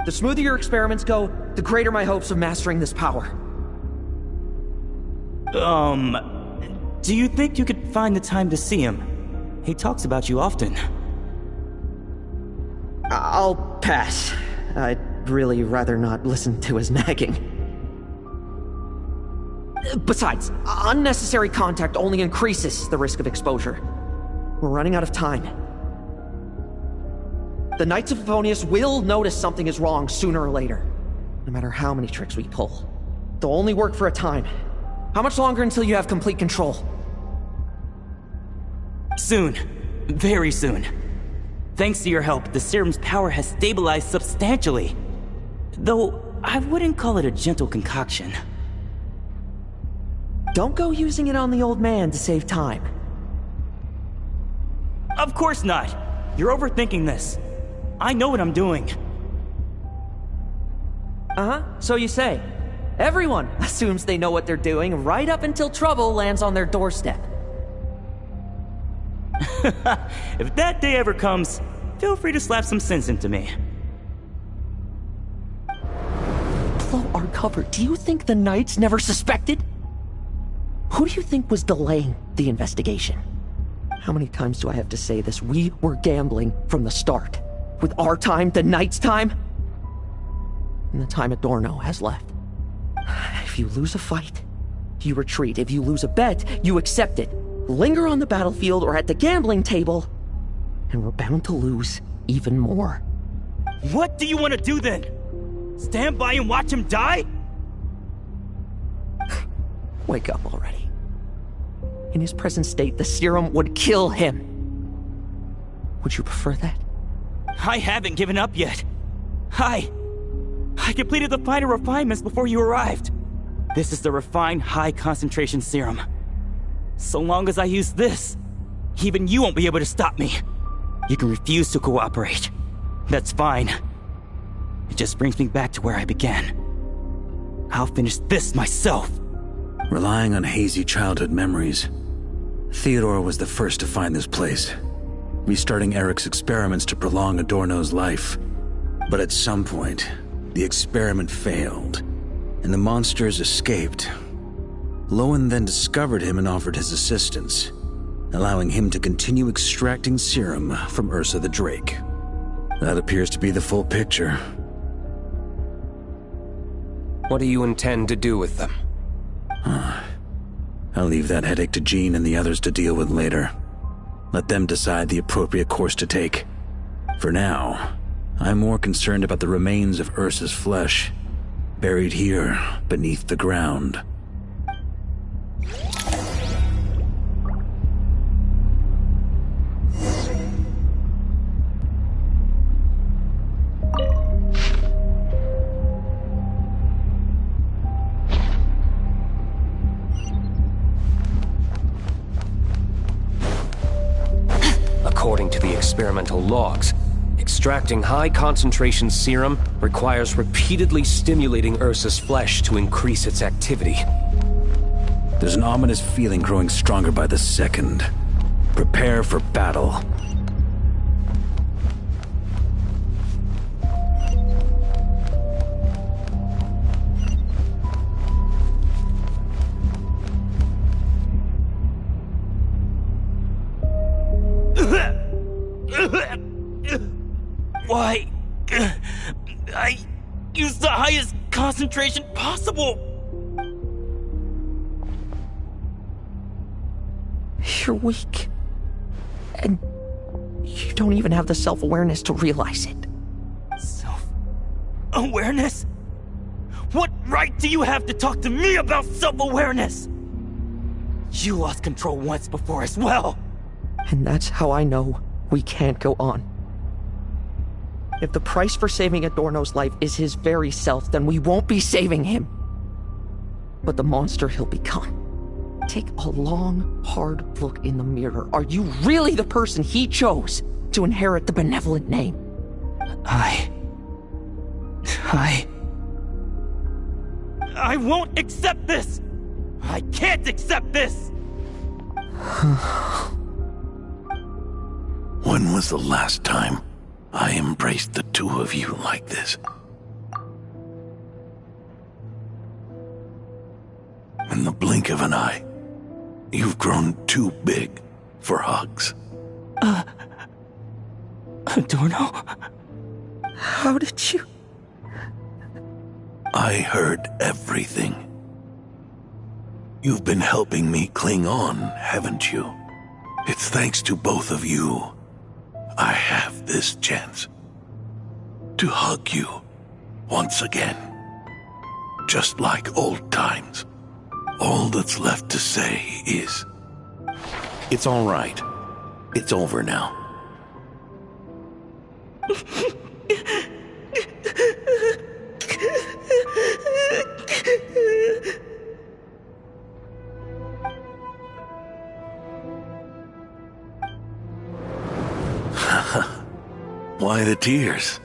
The smoother your experiments go, the greater my hopes of mastering this power. Do you think you could find the time to see him? He talks about you often. I'll pass. I'd really rather not listen to his nagging. Besides, unnecessary contact only increases the risk of exposure. We're running out of time. The Knights of Favonius will notice something is wrong sooner or later, no matter how many tricks we pull. They'll only work for a time. How much longer until you have complete control? Soon. Very soon. Thanks to your help, the serum's power has stabilized substantially. Though, I wouldn't call it a gentle concoction. Don't go using it on the old man to save time. Of course not. You're overthinking this. I know what I'm doing. Uh-huh, so you say. Everyone assumes they know what they're doing right up until trouble lands on their doorstep. If that day ever comes, feel free to slap some sense into me. Blow our cover. Do you think the Knights never suspected? Who do you think was delaying the investigation? How many times do I have to say this? We were gambling from the start. With our time, the Knights' time, and the time Adorno has left. If you lose a fight, you retreat. If you lose a bet, you accept it. Linger on the battlefield or at the gambling table, and we're bound to lose even more. What do you want to do then? Stand by and watch him die? Wake up already. In his present state, the serum would kill him. Would you prefer that? I haven't given up yet. I completed the final refinements before you arrived. This is the refined high-concentration serum. So long as I use this, even you won't be able to stop me. You can refuse to cooperate. That's fine. It just brings me back to where I began. I'll finish this myself. Relying on hazy childhood memories, Theodore was the first to find this place, restarting Eric's experiments to prolong Adorno's life. But at some point, the experiment failed, and the monsters escaped. Lohen then discovered him and offered his assistance, allowing him to continue extracting serum from Ursa the Drake. That appears to be the full picture. What do you intend to do with them? I'll leave that headache to Jean and the others to deal with later. Let them decide the appropriate course to take. For now, I'm more concerned about the remains of Ursa's flesh, buried here beneath the ground. According to the experimental logs, extracting high-concentration serum requires repeatedly stimulating Ursa's flesh to increase its activity. There's an ominous feeling growing stronger by the second. Prepare for battle. Why? I used the highest concentration possible. You're weak. And you don't even have the self-awareness to realize it. Self-awareness? What right do you have to talk to me about self-awareness? You lost control once before as well. And that's how I know we can't go on. If the price for saving Adorno's life is his very self, then we won't be saving him. But the monster he'll become. Take a long, hard look in the mirror. Are you really the person he chose to inherit the benevolent name? I won't accept this! I can't accept this! When was the last time I embraced the two of you like this? In the blink of an eye, you've grown too big for hugs. Adorno? How did you... I heard everything. You've been helping me cling on, haven't you? It's thanks to both of you I have this chance to hug you once again. Just like old times. All that's left to say is, it's all right. It's over now. Why the tears?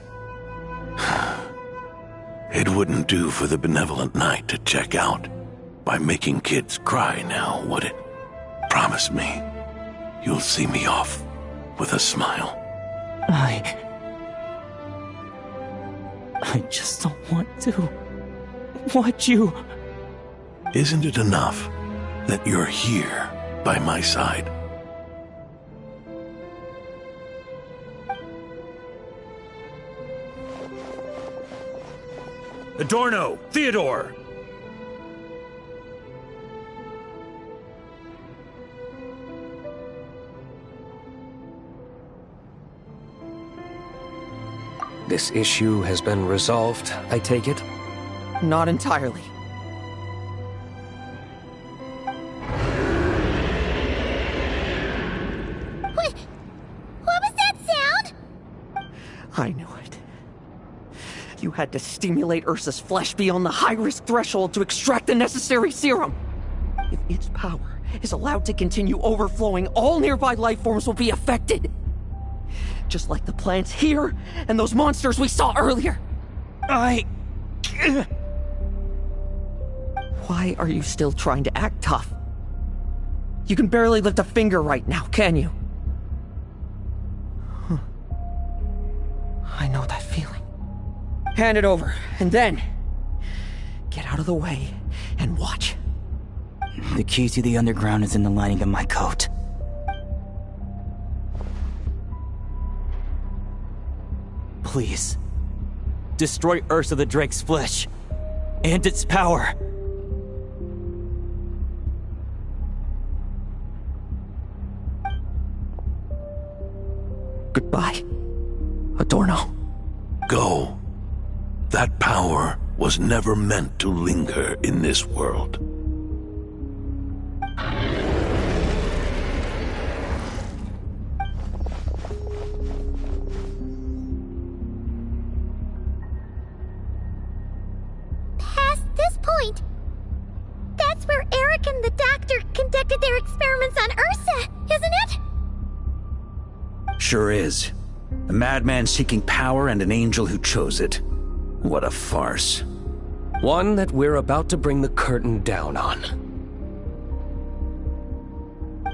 It wouldn't do for the benevolent knight to check out by making kids cry now, would it? Promise me you'll see me off with a smile. I just don't want to watch you. Isn't it enough that you're here by my side? Adorno! Theodore! This issue has been resolved, I take it? Not entirely. What was that sound? I knew it. You had to stimulate Ursa's flesh beyond the high-risk threshold to extract the necessary serum. If its power is allowed to continue overflowing, all nearby life forms will be affected. Just like the plants here and those monsters we saw earlier. Why are you still trying to act tough? You can barely lift a finger right now, can you? I know that feeling. Hand it over, and then get out of the way and watch. The key to the underground is in the lining of my coat. Please, destroy Ursa the Drake's flesh and its power. Goodbye, Adorno. Go. That power was never meant to linger in this world. Past this point, that's where Eric and the doctor conducted their experiments on Ursa, isn't it? Sure is. A madman seeking power and an angel who chose it. What a farce. One that we're about to bring the curtain down on.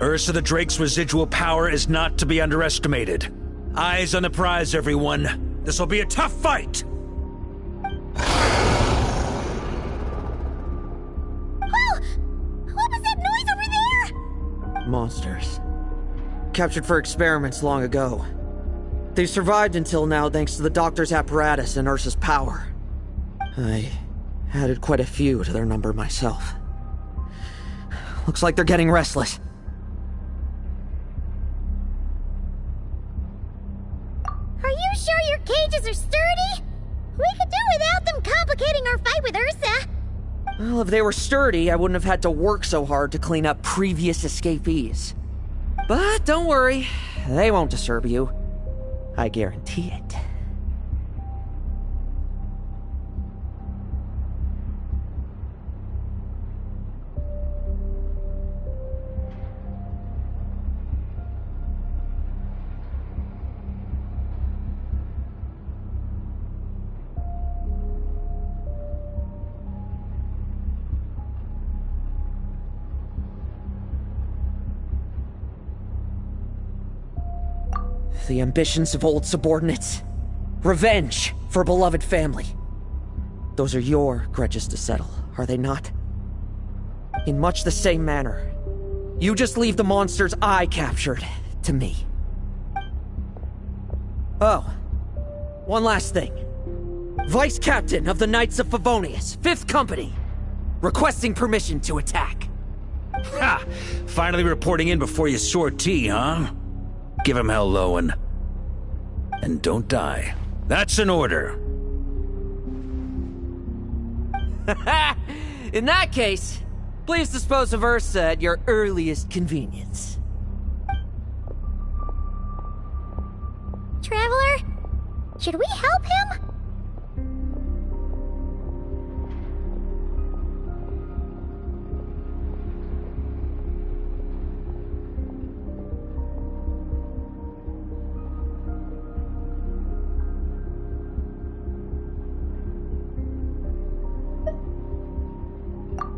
Ursa the Drake's residual power is not to be underestimated. Eyes on the prize, everyone. This'll be a tough fight! Oh! What was that noise over there? Monsters. Captured for experiments long ago. They've survived until now thanks to the doctor's apparatus and Ursa's power. I added quite a few to their number myself. Looks like they're getting restless. Are you sure your cages are sturdy? We could do without them complicating our fight with Ursa. Well, if they were sturdy, I wouldn't have had to work so hard to clean up previous escapees. But don't worry, they won't disturb you. I guarantee it. The ambitions of old subordinates. Revenge for beloved family. Those are your grudges to settle, are they not? In much the same manner, you just leave the monsters I captured to me. Oh, one last thing. Vice Captain of the Knights of Favonius, 5th Company, requesting permission to attack. Ha! Finally reporting in before you sortie, huh? Give him hell, Lohen. And don't die. That's an order. In that case, please dispose of Ursa at your earliest convenience. Traveler, should we help him?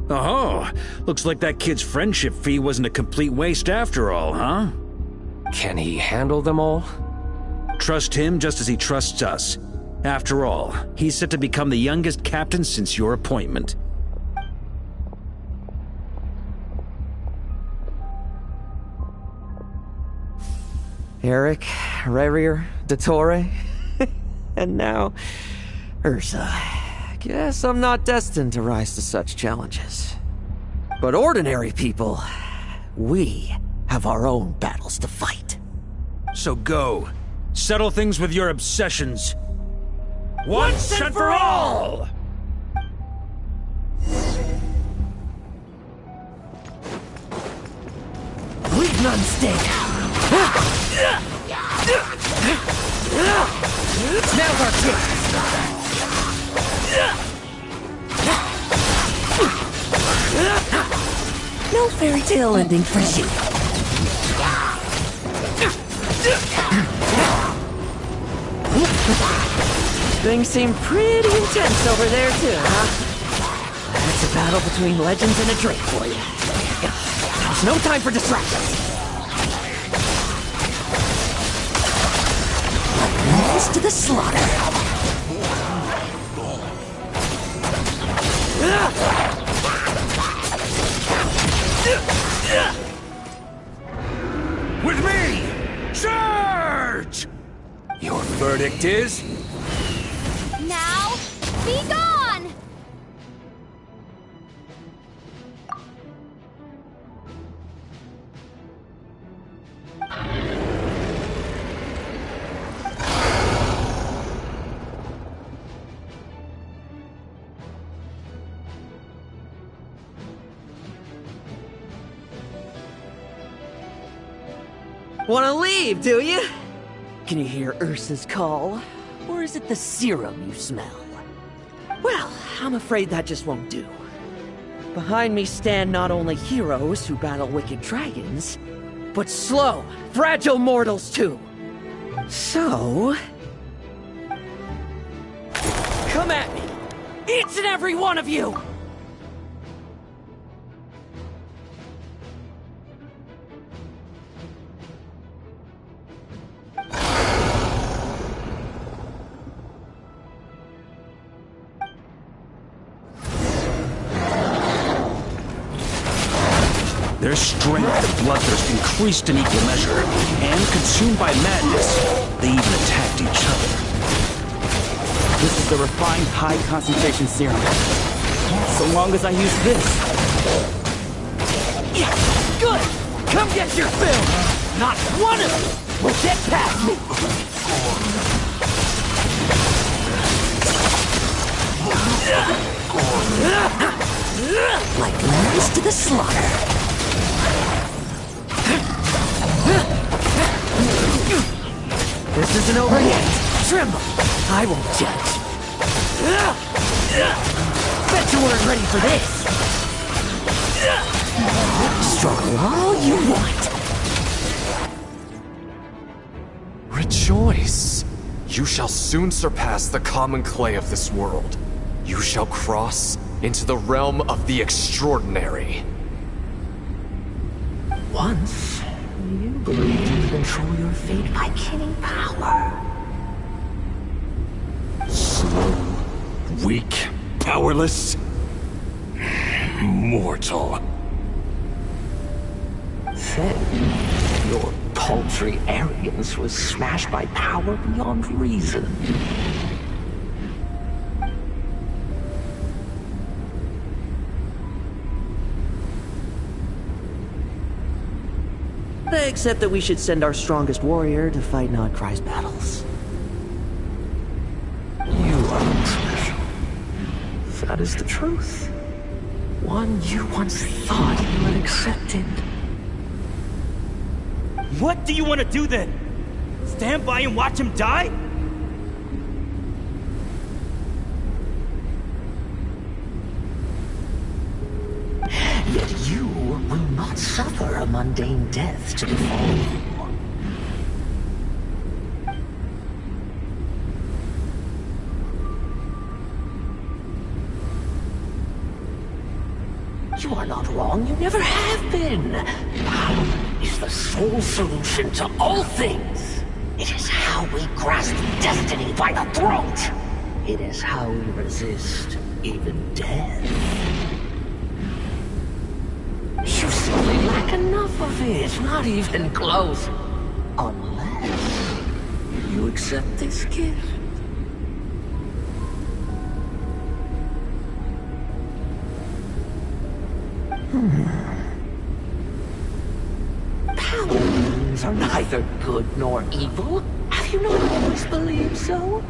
Oh, looks like that kid's friendship fee wasn't a complete waste after all, huh? Can he handle them all? Trust him just as he trusts us. After all, he's set to become the youngest captain since your appointment. Eric, Rerir, Dottore, and now Ursa. Guess I'm not destined to rise to such challenges. But ordinary people, we have our own battles to fight. So go. Settle things with your obsessions. Once and for all! Leave none stay. Now's our chance. No fairy tale ending for you. Things seem pretty intense over there too, huh? It's a battle between legends and a Drake for you. There's no time for distractions. Rise to the slaughter. With me! Charge! Your verdict is? Now, be gone! Wanna leave, do you? Can you hear Ursa's call? Or is it the serum you smell? Well, I'm afraid that just won't do. Behind me stand not only heroes who battle wicked dragons, but slow, fragile mortals too. So... come at me! Each and every one of you! Their strength and bloodthirst increased in equal measure, and consumed by madness, they even attacked each other. This is the refined high-concentration serum. So long as I use this. Yeah, good! Come get your fill! Not one of you will get past me! Like lambs to the slaughter. This isn't over yet. Tremble. I won't judge. Bet you weren't ready for this. Struggle all you want. Rejoice! You shall soon surpass the common clay of this world. You shall cross into the realm of the extraordinary. Once, you believed you could control your fate by killing power. Slow, weak, powerless, mortal. Then, your paltry arrogance was smashed by power beyond reason. They accept that we should send our strongest warrior to fight Nodcry's battles. You are special. That is the truth. One you once thought you had accepted. What do you want to do then? Stand by and watch him die? Yet you will not suffer a mundane death to befall you. You are not wrong, you never have been. Power is the sole solution to all things. It is how we grasp destiny by the throat. It is how we resist even death. You simply lack enough of it, not even close. Unless you accept this gift. Powers are neither good nor evil. Have you not always believed so?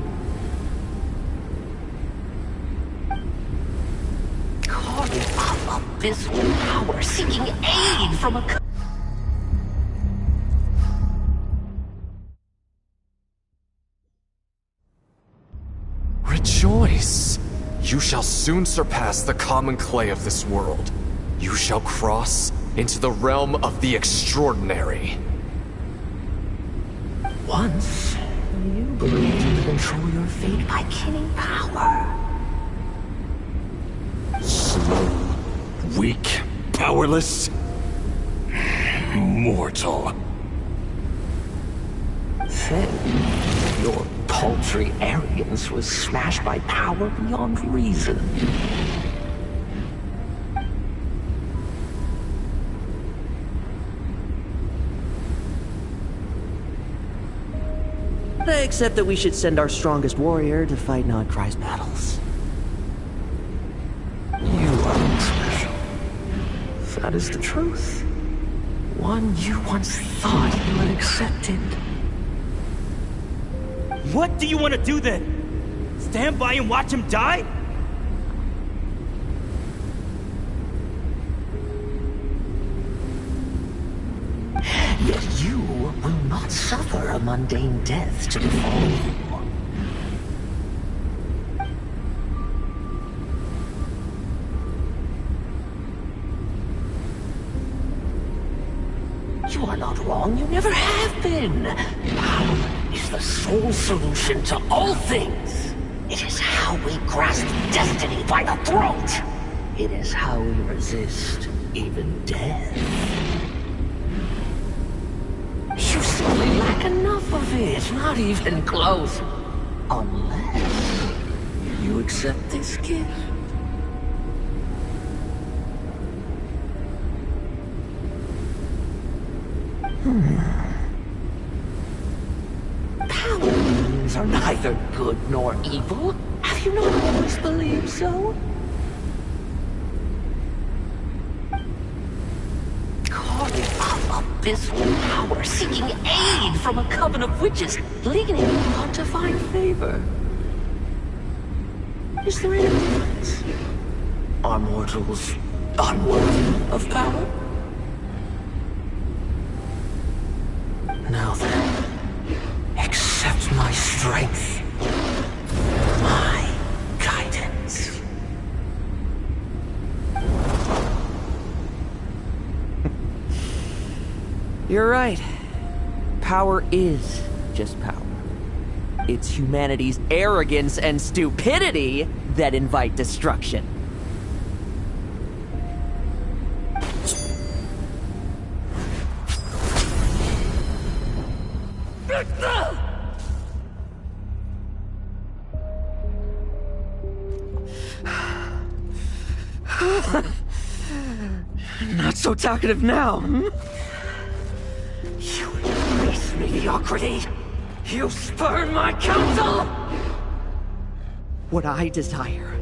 Carving up abysmal power, seeking aid from a... Rejoice! You shall soon surpass the common clay of this world. You shall cross into the realm of the extraordinary. Once, you believed you could control your fate by killing power. Slow, weak, powerless, mortal. Then, your paltry arrogance was smashed by power beyond reason. They accept that we should send our strongest warrior to fight Nodcry's battles. You are special. That is the truth. One you once thought you had accepted. What do you want to do then? Stand by and watch him die? Yet you will not suffer a mundane death to befall you. You are not wrong, you never have been. Power is the sole solution to all things. It is how we grasp destiny by the throat. It is how we resist even death. You simply lack enough of it, not even close. Unless you accept this gift. Power means are neither good nor evil. Have you not always believed so? Calling up abysmal power, seeking aid from a coven of witches, leaning on to find favor. Is there any difference? Are mortals unworthy of power? Now then, accept my strength, my guidance. You're right. Power is just power. It's humanity's arrogance and stupidity that invite destruction. Not so talkative now, hmm? You embrace mediocrity. You spurn my counsel. What I desire,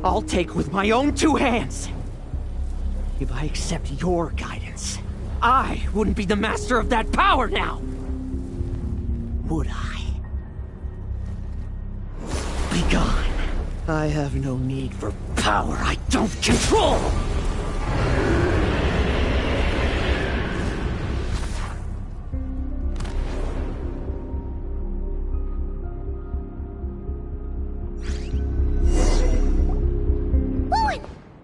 I'll take with my own two hands. If I accept your guidance, I wouldn't be the master of that power now. Would I? Be gone. I have no need for power I don't control! Lohen!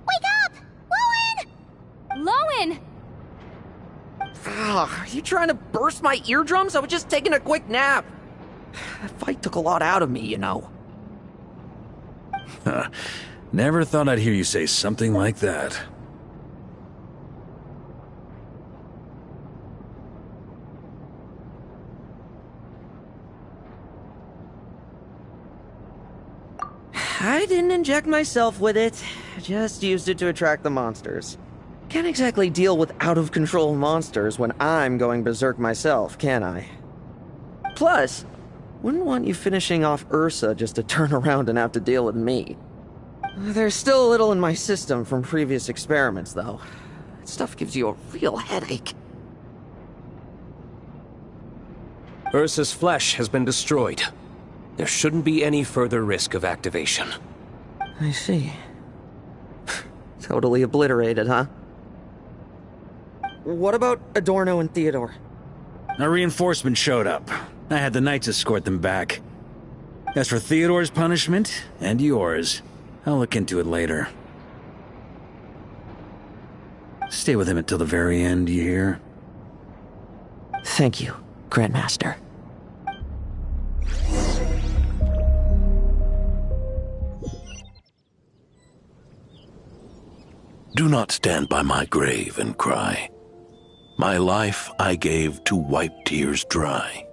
Wake up! Lohen! Lohen! Are you trying to burst my eardrums? I was just taking a quick nap. That fight took a lot out of me, you know. Huh. Never thought I'd hear you say something like that. I didn't inject myself with it. Just used it to attract the monsters. Can't exactly deal with out-of-control monsters when I'm going berserk myself, can I? Plus, wouldn't want you finishing off Ursa just to turn around and have to deal with me. There's still a little in my system from previous experiments, though. That stuff gives you a real headache. Ursa's flesh has been destroyed. There shouldn't be any further risk of activation. I see. Totally obliterated, huh? What about Adorno and Theodore? A reinforcement showed up. I had the Knights escort them back. As for Theodore's punishment, and yours, I'll look into it later. Stay with him until the very end, you hear? Thank you, Grandmaster. Do not stand by my grave and cry. My life I gave to wipe tears dry.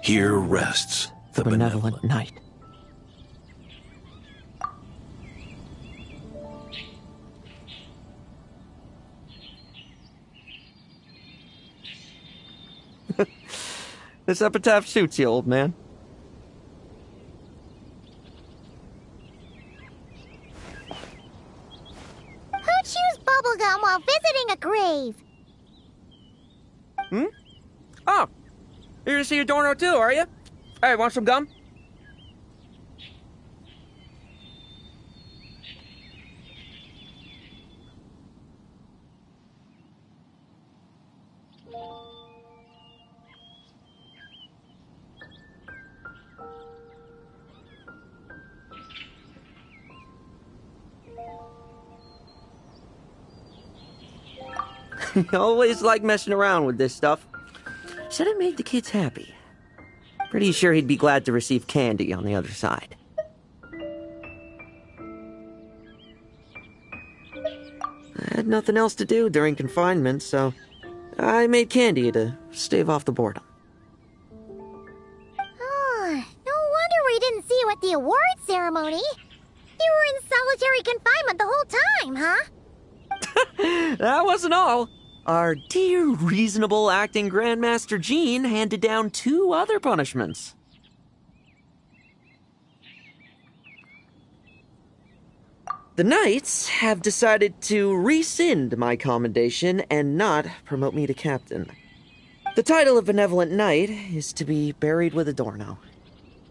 Here rests the benevolent knight. This epitaph suits you, old man. Who chews bubblegum while visiting a grave? Hmm? Oh, you're to see Adorno too, are you? Hey, want some gum? You always like messing around with this stuff. Said it made the kids happy. Pretty sure he'd be glad to receive candy on the other side. I had nothing else to do during confinement, so I made candy to stave off the boredom. Oh, no wonder we didn't see you at the award ceremony. You were in solitary confinement the whole time, huh? That wasn't all. Our dear, reasonable acting Grandmaster Jean handed down 2 other punishments. The Knights have decided to rescind my commendation and not promote me to captain. The title of Benevolent Knight is to be buried with Adorno.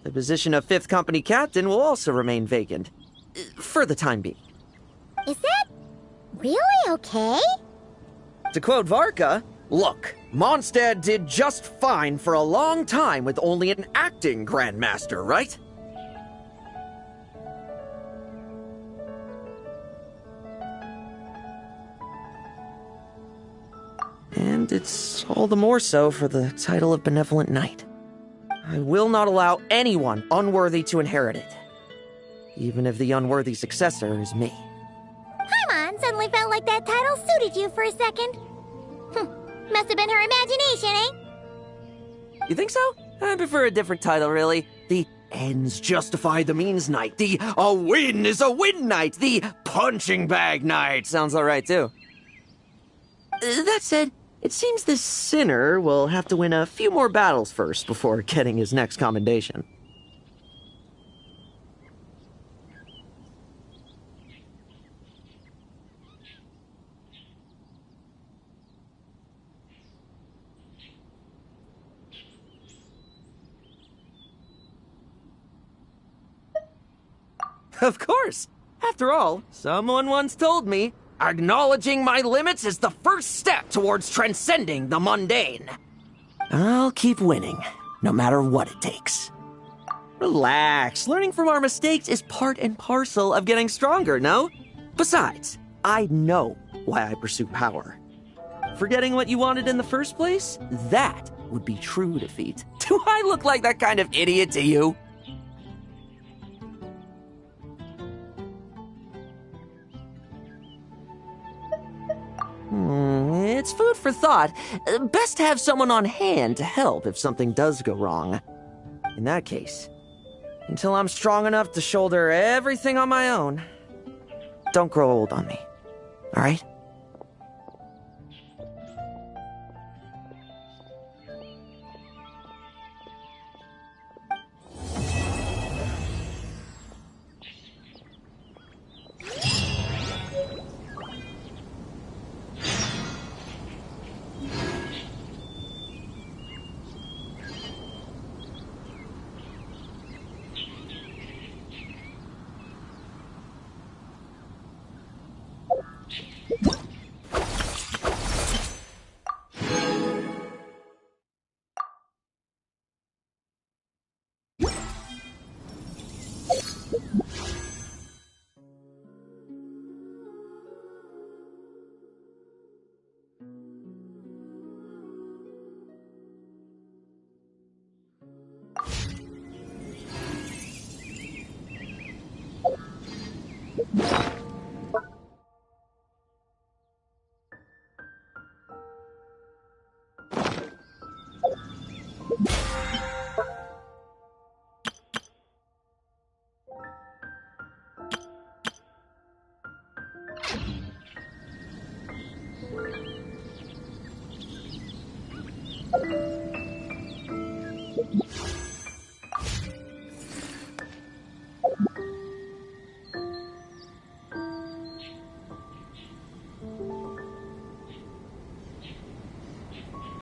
The position of 5th Company Captain will also remain vacant, for the time being. Is that really okay? To quote Varka, look, Mondstadt did just fine for a long time with only an acting Grandmaster, right? And it's all the more so for the title of Benevolent Knight. I will not allow anyone unworthy to inherit it, even if the unworthy successor is me. Paimon suddenly felt like that title suited you for a second. Must have been her imagination, eh? You think so? I prefer a different title, really. The ends justify the means knight. The a win is a win knight. The punching bag knight sounds alright, too. That said, it seems this sinner will have to win a few more battles first before getting his next commendation. Of course. After all, someone once told me, acknowledging my limits is the first step towards transcending the mundane. I'll keep winning, no matter what it takes. Relax. Learning from our mistakes is part and parcel of getting stronger, no? Besides, I know why I pursue power. Forgetting what you wanted in the first place? That would be true defeat. Do I look like that kind of idiot to you? It's food for thought. Best to have someone on hand to help if something does go wrong. In that case, until I'm strong enough to shoulder everything on my own, don't grow old on me, all right?